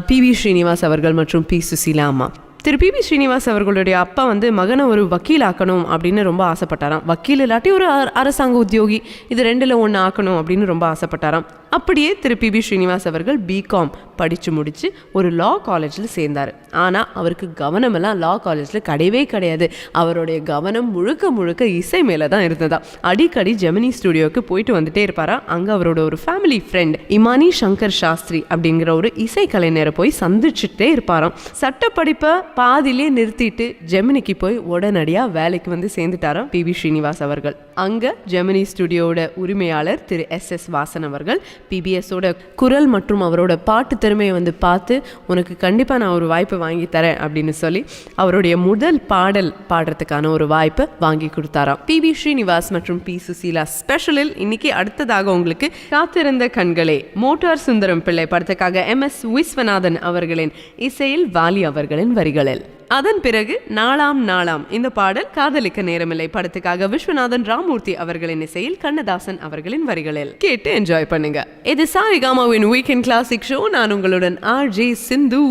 பி.வி. ஸ்ரீனிவாஸ் அவர்கள் மற்றும் பி. சுசீலா அம்மா. திரு பி.வி. ஸ்ரீனிவாஸ் அவர்களுடைய அப்பா மகனை ஒரு வக்கீல் ஆக்கணும் அப்படின்னு ரொம்ப ஆசைப்பட்டாராம். வக்கீல் இல்லாட்டி ஒரு அரசாங்க உத்தியோகி, இது ரெண்டில் ஒன்று ஆக்கணும் அப்படின்னு ரொம்ப ஆசைப்பட்டாராம். அப்படியே திரு பி.வி. ஸ்ரீனிவாஸ் அவர்கள் பிகாம் படித்து முடித்து ஒரு லா காலேஜில் சேர்ந்தார். ஆனால் அவருக்கு கவனமெல்லாம் லா காலேஜில் கிடையாது. அவருடைய கவனம் முழுக்க முழுக்க இசை மேலே தான் இருந்ததா. அடிக்கடி ஜெமினி ஸ்டுடியோவுக்கு போயிட்டு வந்துட்டே இருப்பாரா. அங்கே அவரோட ஒரு ஃபேமிலி ஃப்ரெண்ட் இமானி சங்கர் சாஸ்திரி அப்படிங்கிற ஒரு இசை கலைஞரை போய் சந்திச்சுட்டே இருப்பாராம். சட்டப்படிப்பை பாதிலே நிறுத்திட்டு ஜெமினிக்கு போய் உடனடியாக வேலைக்கு வந்து சேர்ந்துட்டாராம் பி.வி. ஸ்ரீனிவாஸ் அவர்கள். அங்கே ஜெமினி ஸ்டுடியோட உரிமையாளர் திரு எஸ் வாசன் அவர்கள் பிபிஎஸோட குரல் மற்றும் அவரோட பாட்டு திறமையை பார்த்து, உனக்கு கண்டிப்பாக நான் ஒரு வாய்ப்பை வாங்கி தரேன் அப்படின்னு சொல்லி அவருடைய முதல் பாடல் பாடுறதுக்கான ஒரு வாய்ப்பை வாங்கி கொடுத்தாராம். பி.வி. ஸ்ரீனிவாஸ் மற்றும் பி. சுசீலா ஸ்பெஷலில் இன்னைக்கு அடுத்ததாக உங்களுக்கு காத்திருந்த கண்களே மோட்டார் சுந்தரம் பிள்ளை படத்துக்காக MS விஸ்வநாதன் அவர்களின் இசையில் வாலி அவர்களின் வரிகளில். அதன் பிறகு நாளாம் நாளாம் இந்த பாடல் காதலிக்க நேரமில்லை படத்துக்காக விஸ்வநாதன் ராமூர்த்தி அவர்களின் இசையில் கண்ணதாசன் அவர்களின் வரிகளில். கேட்டு என்ஜாய் பண்ணுங்க. இது சாரேகாமாவின் வீக்கெண்ட் கிளாசிக் ஷோ. நான் உங்களுடன் ஆர்ஜே சிந்து.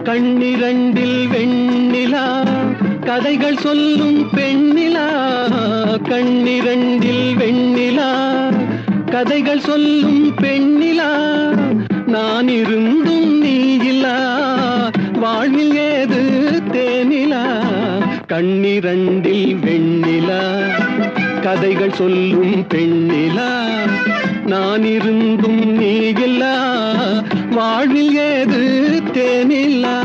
கண்ணிரண்டில் வெண்ணிலா கதைகள் சொல்லும் பெண்ணிலா, கண்ணிரண்டில் வெண்ணிலா கதைகள் சொல்லும் பெண்ணிலா, நான் இருந்தும் நீ இல்லா வாழ்வில் ஏது தேனிலா. கண்ணிரண்டில் வெண்ணிலா கதைகள் சொல்லும் பெண்ணிலா, நான் இருந்தும் நீ இல்லா வாழ்வில் ஏது தேனிலா.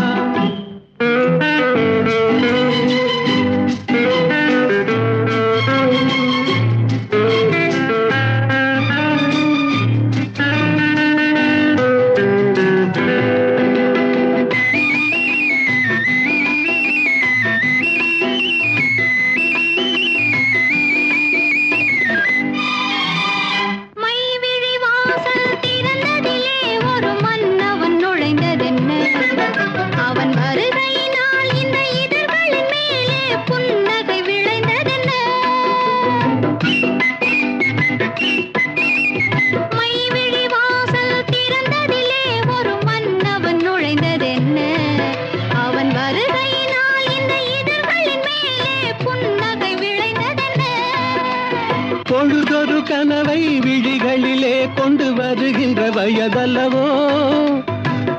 பொழுதொரு கனவை விழிகளிலே கொண்டு வருகின்ற வயதல்லவோ,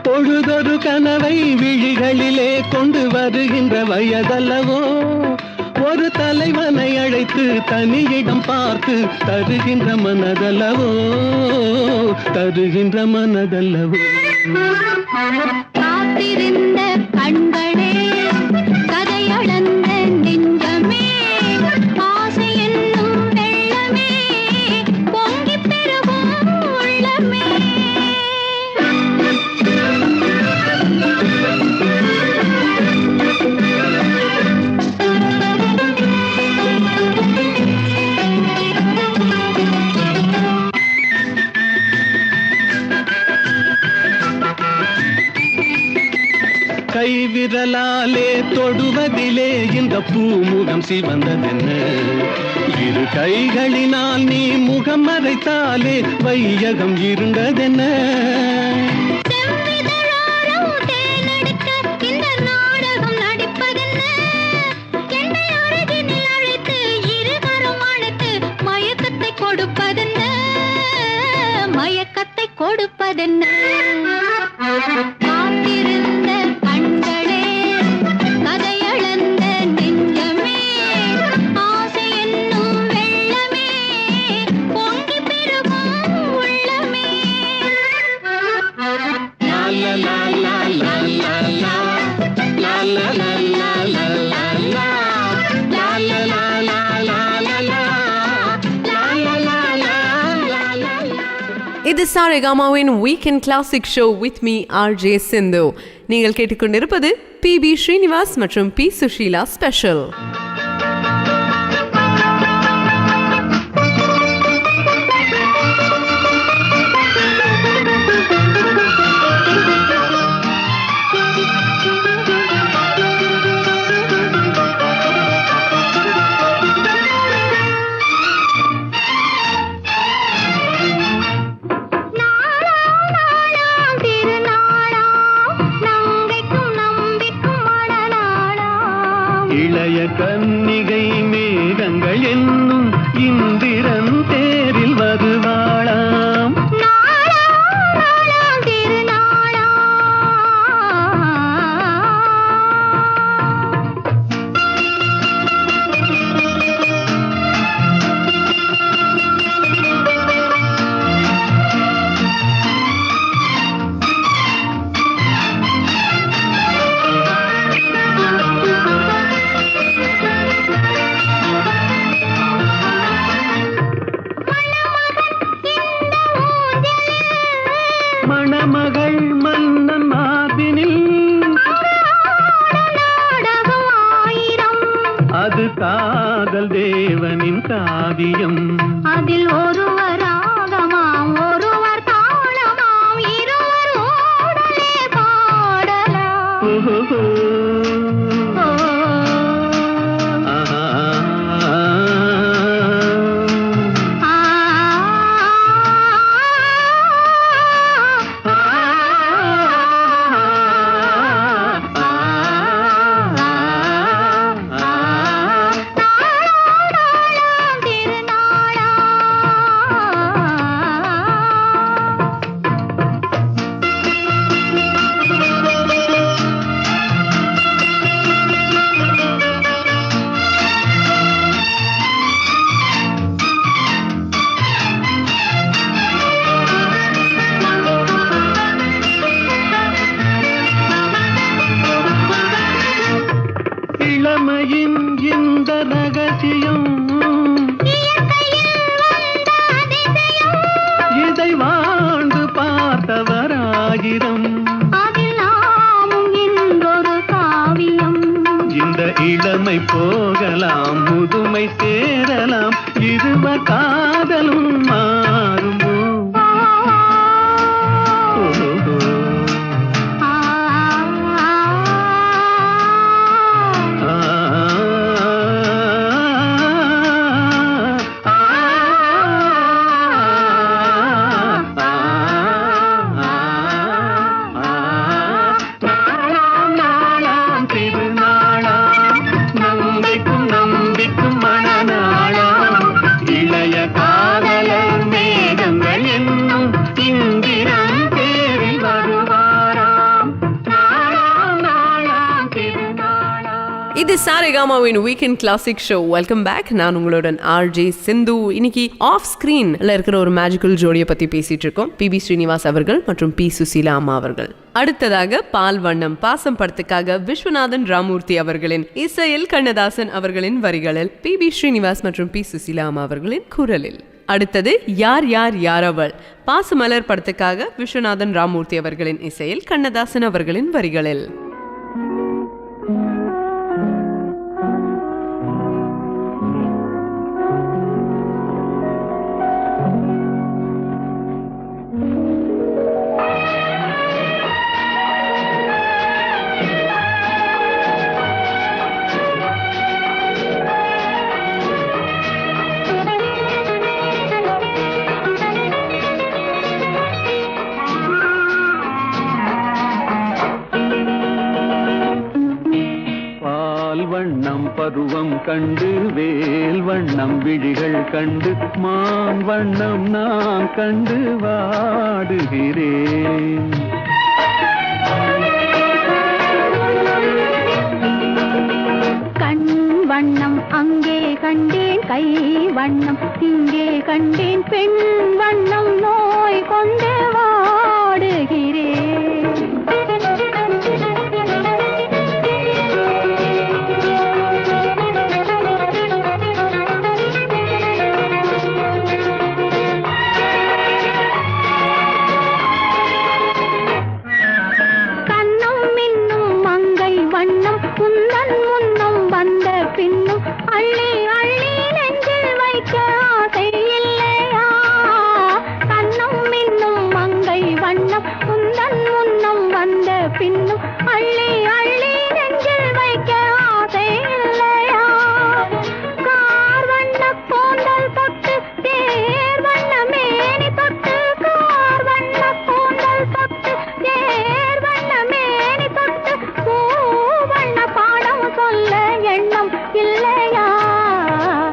பொழுதொரு கனவை விழிகளிலே கொண்டு வருகின்ற வயதல்லவோ, ஒரு தலைவனை அழைத்து தனியிடம் பார்த்து தருகின்ற மனதல்லவோ, தருகின்ற மனதல்லவோ. காத்திருந்த கண்களே கதையளந்த நெஞ்சமே, ஆசை என்னும் வெள்ளமே பொங்கி பெருகும் உள்ளமே. கைவிரலாலே தொடுவதிலே இந்த பூமுகம் சிவந்ததென்ன, இரு கைகளினால் நீ முகம் மறைத்தாலே வையகம் இருந்ததென்ன. காத்திருந்த கண்களே, கதையளந்த நெஞ்சமே, ஆசை என்னும் வெள்ளமே, பொங்கி பெருகும் உள்ளமே. லா லா லா லா லா லா லா. லா லா லா லா லா லா லா. லா லா லா லா லா லா லா. லா லா லா லா லா லா லா. இது சாரேகாமாவின் weekend classic show with me RJ Sindhu. நீங்கள் கேட்டுக்கொண்டிருப்பது PB ஸ்ரீனிவாஸ் மற்றும் P சுஷீலா ஸ்பெஷல். நாளாம் நாளாம் திருநாளாம், நங்கைக்கும் நம்பிக்கும் மணநாளாம். இளைய கன்னிகை மேகங்கள் என்னும் இந்திரன் தேரில் வருவாளாம். நாளாம் நாளாம் திருநாளாம். மணமகள் மன்னன் மார்பினில் நாடகம் ஆயிரம், அது காதல் தேவனின் காவியம். அதில் ஒருவர் ராகமாம், ஒருவர் தாளமாம், இருவர் ஓடலே பாடலாம். ஓஹோ. ஓ, ஆஹா. ஆ, நாளாம் திருநாளாம். இளமையின் இந்த ரகசியம் இயற்கையில் வந்த அதிசயம், இதை வாழ்ந்து பார்த்தவராயிரம். அதில் நாமும் இன்றொரு காவியம். இந்த இளமை போகலாம், முதுமை சேரலாம், இருவர் காதலும் மாறுமோ. ஓஹோ. ஆ, ஆ. நாளாம் நாளாம் திருநாளாம், நம்பிக்கும் நம்பிக்கும் மணநாளாம். இளைய காதலர் மேகங்கள் என்னும் இந்திரன் தேரில் வருவாராம். நாளாம் நாளாம் திருநாளாம். இது சாரேகாமாவின் weekend classic show. Welcome back. நான் உங்களுடன் ஆர்ஜே சிந்து. இன்னைக்கு ஆஃப் ஸ்கிரீன்ல இருக்கிற ஒரு மேஜிக்கல் ஜோடியை பத்தி பேசிட்டு இருக்கோம். PB ஸ்ரீனிவாஸ் அவர்கள் மற்றும் P சுசீலா அம்மா அவர்கள். அடுத்ததாக பால் வண்ணம் பாசம் படத்துக்காக விஸ்வநாதன் ராமூர்த்தி அவர்களின் இசையில், கண்ணதாசன் அவர்களின் வரிகளில், PB ஸ்ரீனிவாஸ் மற்றும் P சுசீலா அம்மா அவர்களின் குரலில். அடுத்தது யார் யார் யாரவள் பாசமலர் படத்துக்காக விஸ்வநாதன் ராமூர்த்தி அவர்களின் இசையில், கண்ணதாசன் அவர்களின் வரிகளில். வண்ணம் பருவம் கண்டு வேல் வண்ணம் விழிகள் கண்டு மான் வண்ணம் நான் கண்டு வாடுகிறேன். வண்ணம் இங்கே கண்டேன் பெண் வண்ணம் நோய் கொண்டு வாடுகிறேன். கண்ணம் மின்னும் மங்கை வண்ணம் உந்தன் முன்னம் வந்த பின்னும் அள்ளி அள்ளி நெஞ்சில் வைக்க ஆசை இல்லையா? கண்ணம் மின்னும் மங்கை வண்ணம் உந்தன் முன்னம் வந்த பின்னும் அள்ளி அள்ளி நெஞ்சில் வைக்க ஆசை இல்லையா? கார் வண்ண கூந்தல் தொட்டு தேர் வண்ண மேனி தொட்டு கார் வண்ண கூந்தல் தொட்டு தேர் வண்ண மேனி தொட்டு பூ வண்ண பாடம் சொல்ல எண்ணம் இல்லையா?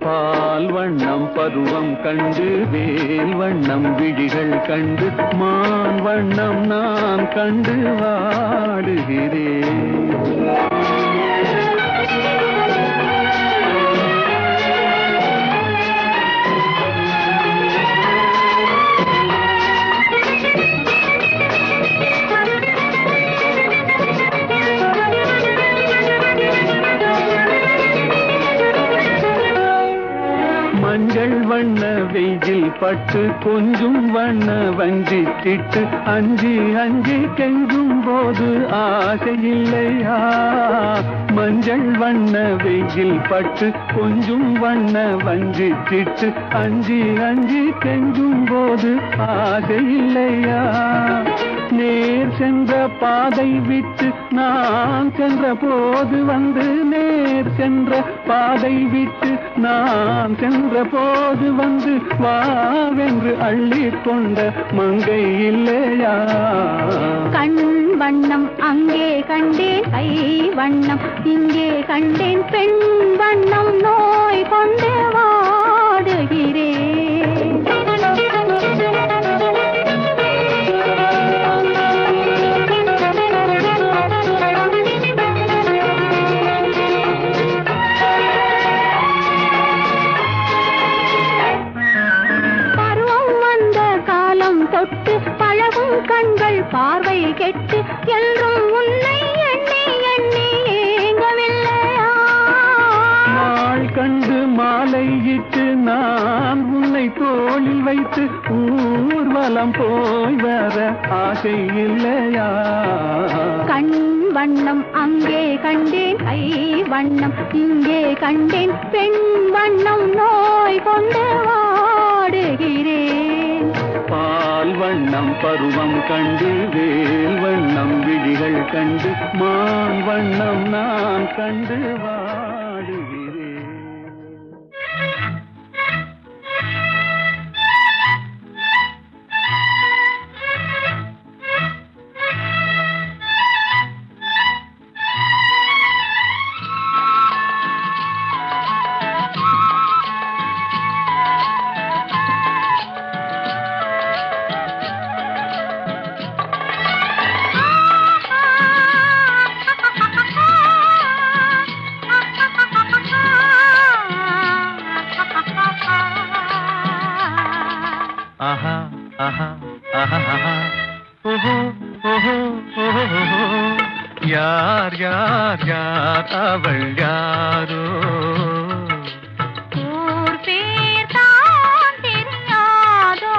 பால் வண்ணம் பருவம் கண்டு வேல் வண்ணம் விழிகள் கண்டு மான் வண்ணம் நான் கண்டு வாடுகிறேன். மஞ்சள் வண்ண வெயில் பட்டு கொஞ்சம் வண்ண வஞ்சி திட்டு அஞ்சி அஞ்சி கெஞ்சும் போது ஆசை இல்லையா? மஞ்சள் வண்ண வெயில் பட்டு கொஞ்சம் வண்ண வஞ்சி திட்டு அஞ்சி அஞ்சி கெஞ்சும் போது ஆசை இல்லையா? நேர் சென்ற பாதை விட்டு நான் சென்ற போது வந்து நேர் சென்ற பாதை விட்டு நான் சென்ற போது வந்து வாவென்று அள்ளி கொண்ட மங்கை இல்லையா? கண் வண்ணம் அங்கே கண்டேன் கை வண்ணம் இங்கே கண்டேன் பெண் வண்ணம் நோய் கொண்டு வாடுகிறேன். தொட்டு பழகும் கண்கள் பார்வை கெட்டு என்றும் உன்னை எண்ணி எண்ணி ஏங்கவில்லையா? நாள் கண்டு மாலையிட்டு நான் உன்னை தோளில் வைத்து ஊர்வலம் போய் வர ஆசை இல்லையா? கண் வண்ணம் அங்கே கண்டேன் கை வண்ணம் இங்கே கண்டேன் பெண் வண்ணம் நோய் கொண்டு வாடுகிறேன். பால் வண்ணம் பருவம் கண்டு வேல் வண்ணம் விழிகள் கண்டு மான் வண்ணம் நான் கண்டு வாடுகிறேன். ஆஹா ஆஹா ஆஹா ஆஹா ஓஹோ ஓஹோ ஓஹோ யார் யார் யார் அவள் யாரோ ஊர் பேர் தான் தெரியாதோ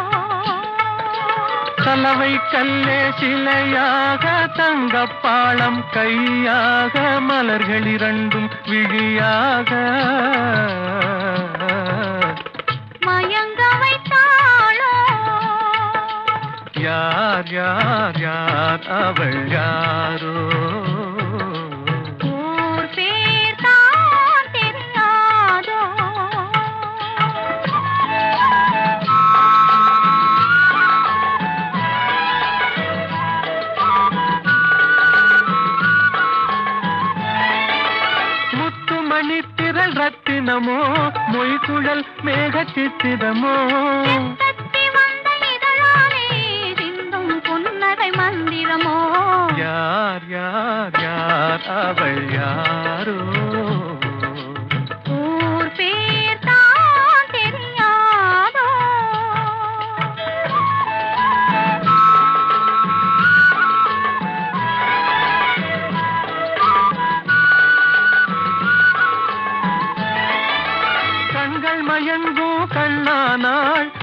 கலவை கல்லே சிலையாக தங்கப்பாளம் கையாக மலர்கள் இரண்டும் விழியாக மயங்க வைத்தாளோ யார் யார் யார் அவள் யாரோ ஊர் பேர் தான் தெரியாதோ முத்துமணி திரள் ரத்தினமோ மொய்குழல் மேக சித்திரமோ மந்திரமோ யார் யார் யார் அவள் யாரோ ஊர் பேர் தான் தெரியும்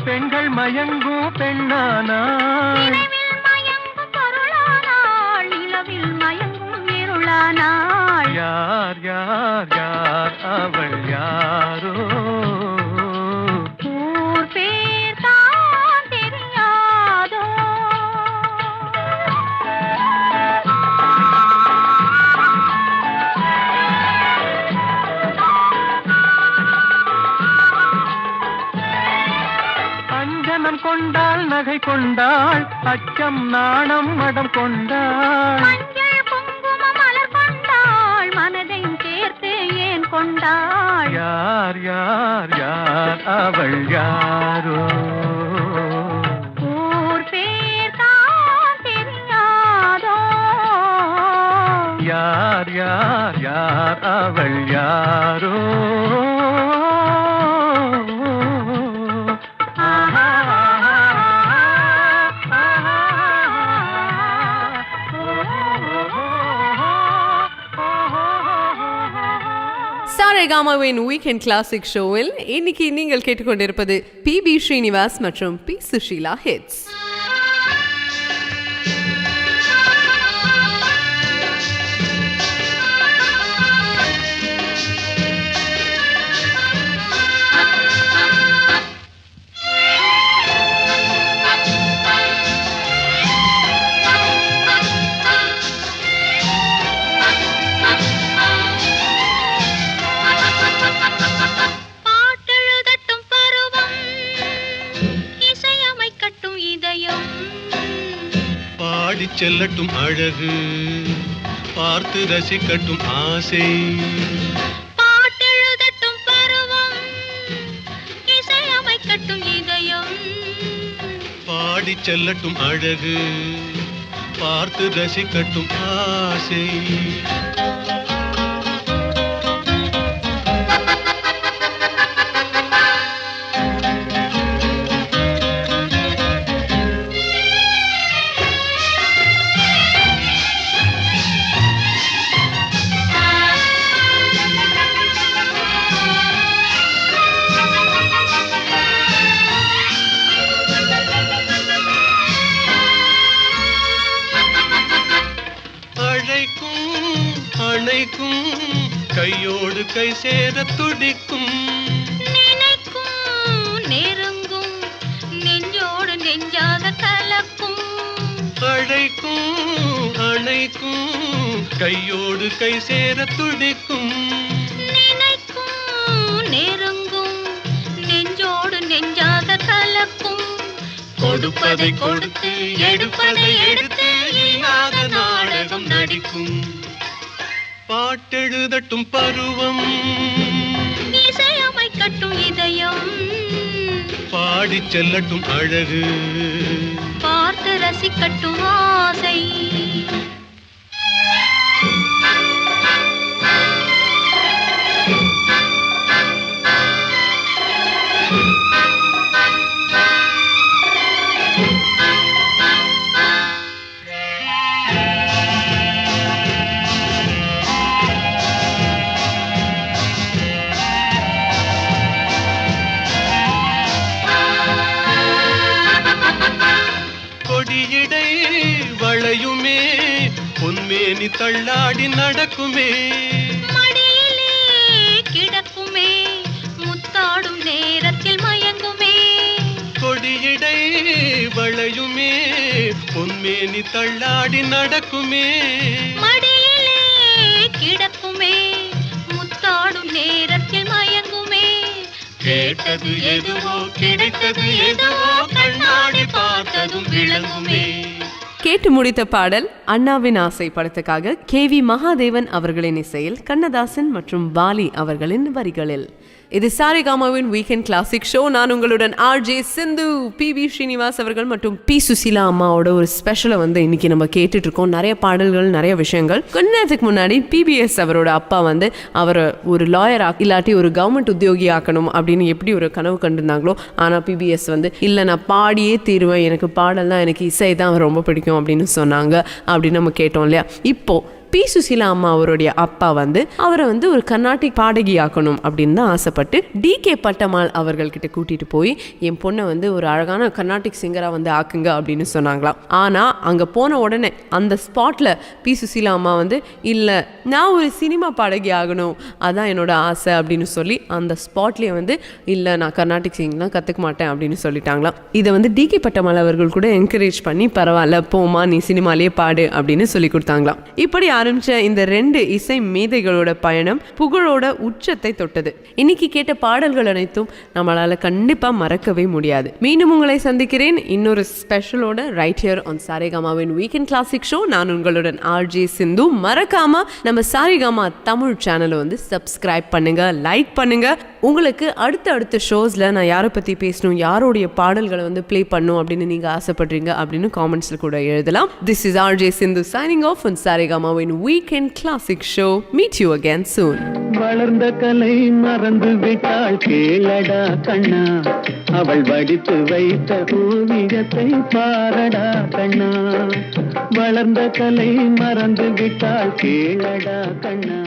பெண்கள் மயங்கும் பெண்ணானாள். நினைவில் மயங்கும் பொருளானாள், நிலவில் மயங்கும் இருளானாள். யார் யார் யார் அவள் யாரோ? ஊர் பேர் தான் தெரியாதோ? அஞ்சனம் கொண்டாள், நகை கொண்டாள், அச்சம் நாணம் மடம் கொண்டாள். மஞ்சள் குங்குமம் மலர் கொண்டாள், மனதையும் சேர்த்து ஏன் கொண்டாள்? யார் யார் யார் அவள் யாரோ? ஊர் பேர் தான் தெரியாதோ? யார் யார் யார் அவள் யாரோ? சாரேகாமாவின் வீக்கெண்ட் கிளாசிக் ஷோவில் இன்னைக்கு நீங்கள் கேட்டுக்கொண்டிருப்பது பி ஸ்ரீனிவாஸ் மற்றும் பி சுஷீலா ஹிட்ஸ். செல்லட்டும் அழகு, பார்த்து ரசிக்கட்டும் ஆசை. பாட்டெழுதட்டும் பருவம், இசையமைக்கட்டும் இதயம். பாடி செல்லட்டும் அழகு, பார்த்து ரசிக்கட்டும் ஆசை. கையோடு கை சேர துடிக்கும், நினைக்கும் நெருங்கும், நெஞ்சோடு நெஞ்சாக கலக்கும். அழைக்கும் அணைக்கும், கையோடு கை சேர துடிக்கும், நினைக்கும் நெருங்கும், நெஞ்சோடு நெஞ்சாக கலக்கும். கொடுப்பதை கொடுத்து எடுப்பதை எடுத்து இல்லாத நாடகம் நடிக்கும். பாட்டெழுதட்டும் பருவம், இசையமைக்கட்டும் இதயம். பாடி செல்லட்டும் அழகு, பார்த்து ரசிக்கட்டும் ஆசை. கொடியிடை வளையுமே, பொன்மேனி தள்ளாடி நடக்குமே, மடியிலே கிடக்குமே, முத்தாடும் நேரத்தில் மயங்குமே. கொடியிடை வளையுமே, பொன்மேனி தள்ளாடி நடக்குமே, மடியிலே கிடக்குமே, முத்தாடும் நேரத்தில் மயங்குமே. கேட்டது எதுவோ கிடைத்தது எதுவோ, கண்ணாடி பார்த்ததும் விளங்குமே. கேட்டு முடித்த பாடல் அண்ணாவின் ஆசை படத்துக்காக KV மகாதேவன் அவர்களின் இசையில் கண்ணதாசன் மற்றும் வாலி அவர்களின் வரிகளில். இது சாரேகாமாவின் வீக்கெண்ட் கிளாசிக் ஷோ. நான் உங்களுடன் RJ சிந்து, PB ஸ்ரீனிவாஸ் அவர்கள் மற்றும் P சுசீலா அம்மாவோட ஒரு ஸ்பெஷலை இன்னைக்கு நம்ம கேட்டுட்டு இருக்கோம். நிறைய பாடல்கள், நிறைய விஷயங்கள். கொஞ்ச நேரத்துக்கு முன்னாடி PBS அவரோட அப்பா அவரை ஒரு லாயர் இல்லாட்டி ஒரு கவர்மெண்ட் உத்தியோகி ஆக்கணும் அப்படின்னு எப்படி ஒரு கனவு கண்டிருந்தாங்களோ, ஆனால் PBS இல்லை, நான் பாடியே தீருவேன், எனக்கு பாடல் தான், எனக்கு இசை தான் ரொம்ப பிடிக்கும் அப்படின்னு சொன்னாங்க அப்படின்னு நம்ம கேட்டோம் இல்லையா. இப்போ பி சுசீலா அம்மா அவருடைய அப்பா வந்து அவரை வந்து ஒரு கர்நாடிக் பாடகி ஆக்கணும் அப்படின்னு தான் ஆசைப்பட்டு DK பட்டம்மாள் அவர்கள்கிட்ட கூட்டிட்டு போய் என் பொண்ணை வந்து ஒரு அழகான கர்நாடிக் சிங்கரா வந்து ஆக்குங்க அப்படின்னு சொன்னாங்களாம். ஆனா அங்க போன உடனே அந்த ஸ்பாட்ல பி சுசீலா அம்மா வந்து இல்ல நான் ஒரு சினிமா பாடகி ஆகணும், அதான் என்னோட ஆசை அப்படின்னு சொல்லி அந்த ஸ்பாட்லயே வந்து இல்ல நான் கர்நாடிக் சிங்லாம் கத்துக்க மாட்டேன் அப்படின்னு சொல்லிட்டாங்களாம். இதை வந்து DK பட்டம்மாள் அவர்கள் கூட என்கரேஜ் பண்ணி பரவாயில்ல போமா நீ சினிமாலேயே பாடு அப்படின்னு சொல்லி கொடுத்தாங்களாம். இப்படி ஆரம்பிச்ச இந்த 2 இசை மேதைகளோட பயணம் புகழோட உச்சத்தை தொட்டது. இன்னைக்கு கேட்ட பாடல்கள் அனைத்தும் நம்மளால கண்டிப்பா மறக்கவே முடியாது. மீண்டும் உங்களை சந்திக்கிறேன் இன்னொரு ஸ்பெஷலோட ரைட் ஹியர் ஆன் சாரேகாமாவின் வீக்கெண்ட் கிளாசிக் ஷோ. நான் உங்களுடன் RJ சிந்து. மறக்காம நம்ம சாரேகாமா தமிழ் சேனலை வந்து சப்ஸ்கிரைப் பண்ணுங்க, லைக் பண்ணுங்க. உங்களுக்கு அடுத்த ஷோஸ்ல நான் யாரை பத்தி பேசணும், யாரோடைய பாடல்களை வந்து ப்ளே பண்ணும் அப்படின்னு நீங்க ஆசைப்படுறீங்க அப்படின்னு காமெண்ட்ஸ்ல கூட எழுதலாம். This is RJ Sindhu signing off on Saregamaவின் weekend classic show. Meet you again soon. வளர்ந்த கலை மறந்து விட்டாள் கேளடா கண்ணா, அவள் வடித்து வைத்த ஓவியத்தை பாரடா கண்ணா. வளர்ந்த கலை மறந்து விட்டாள் கேளடா கண்ணா.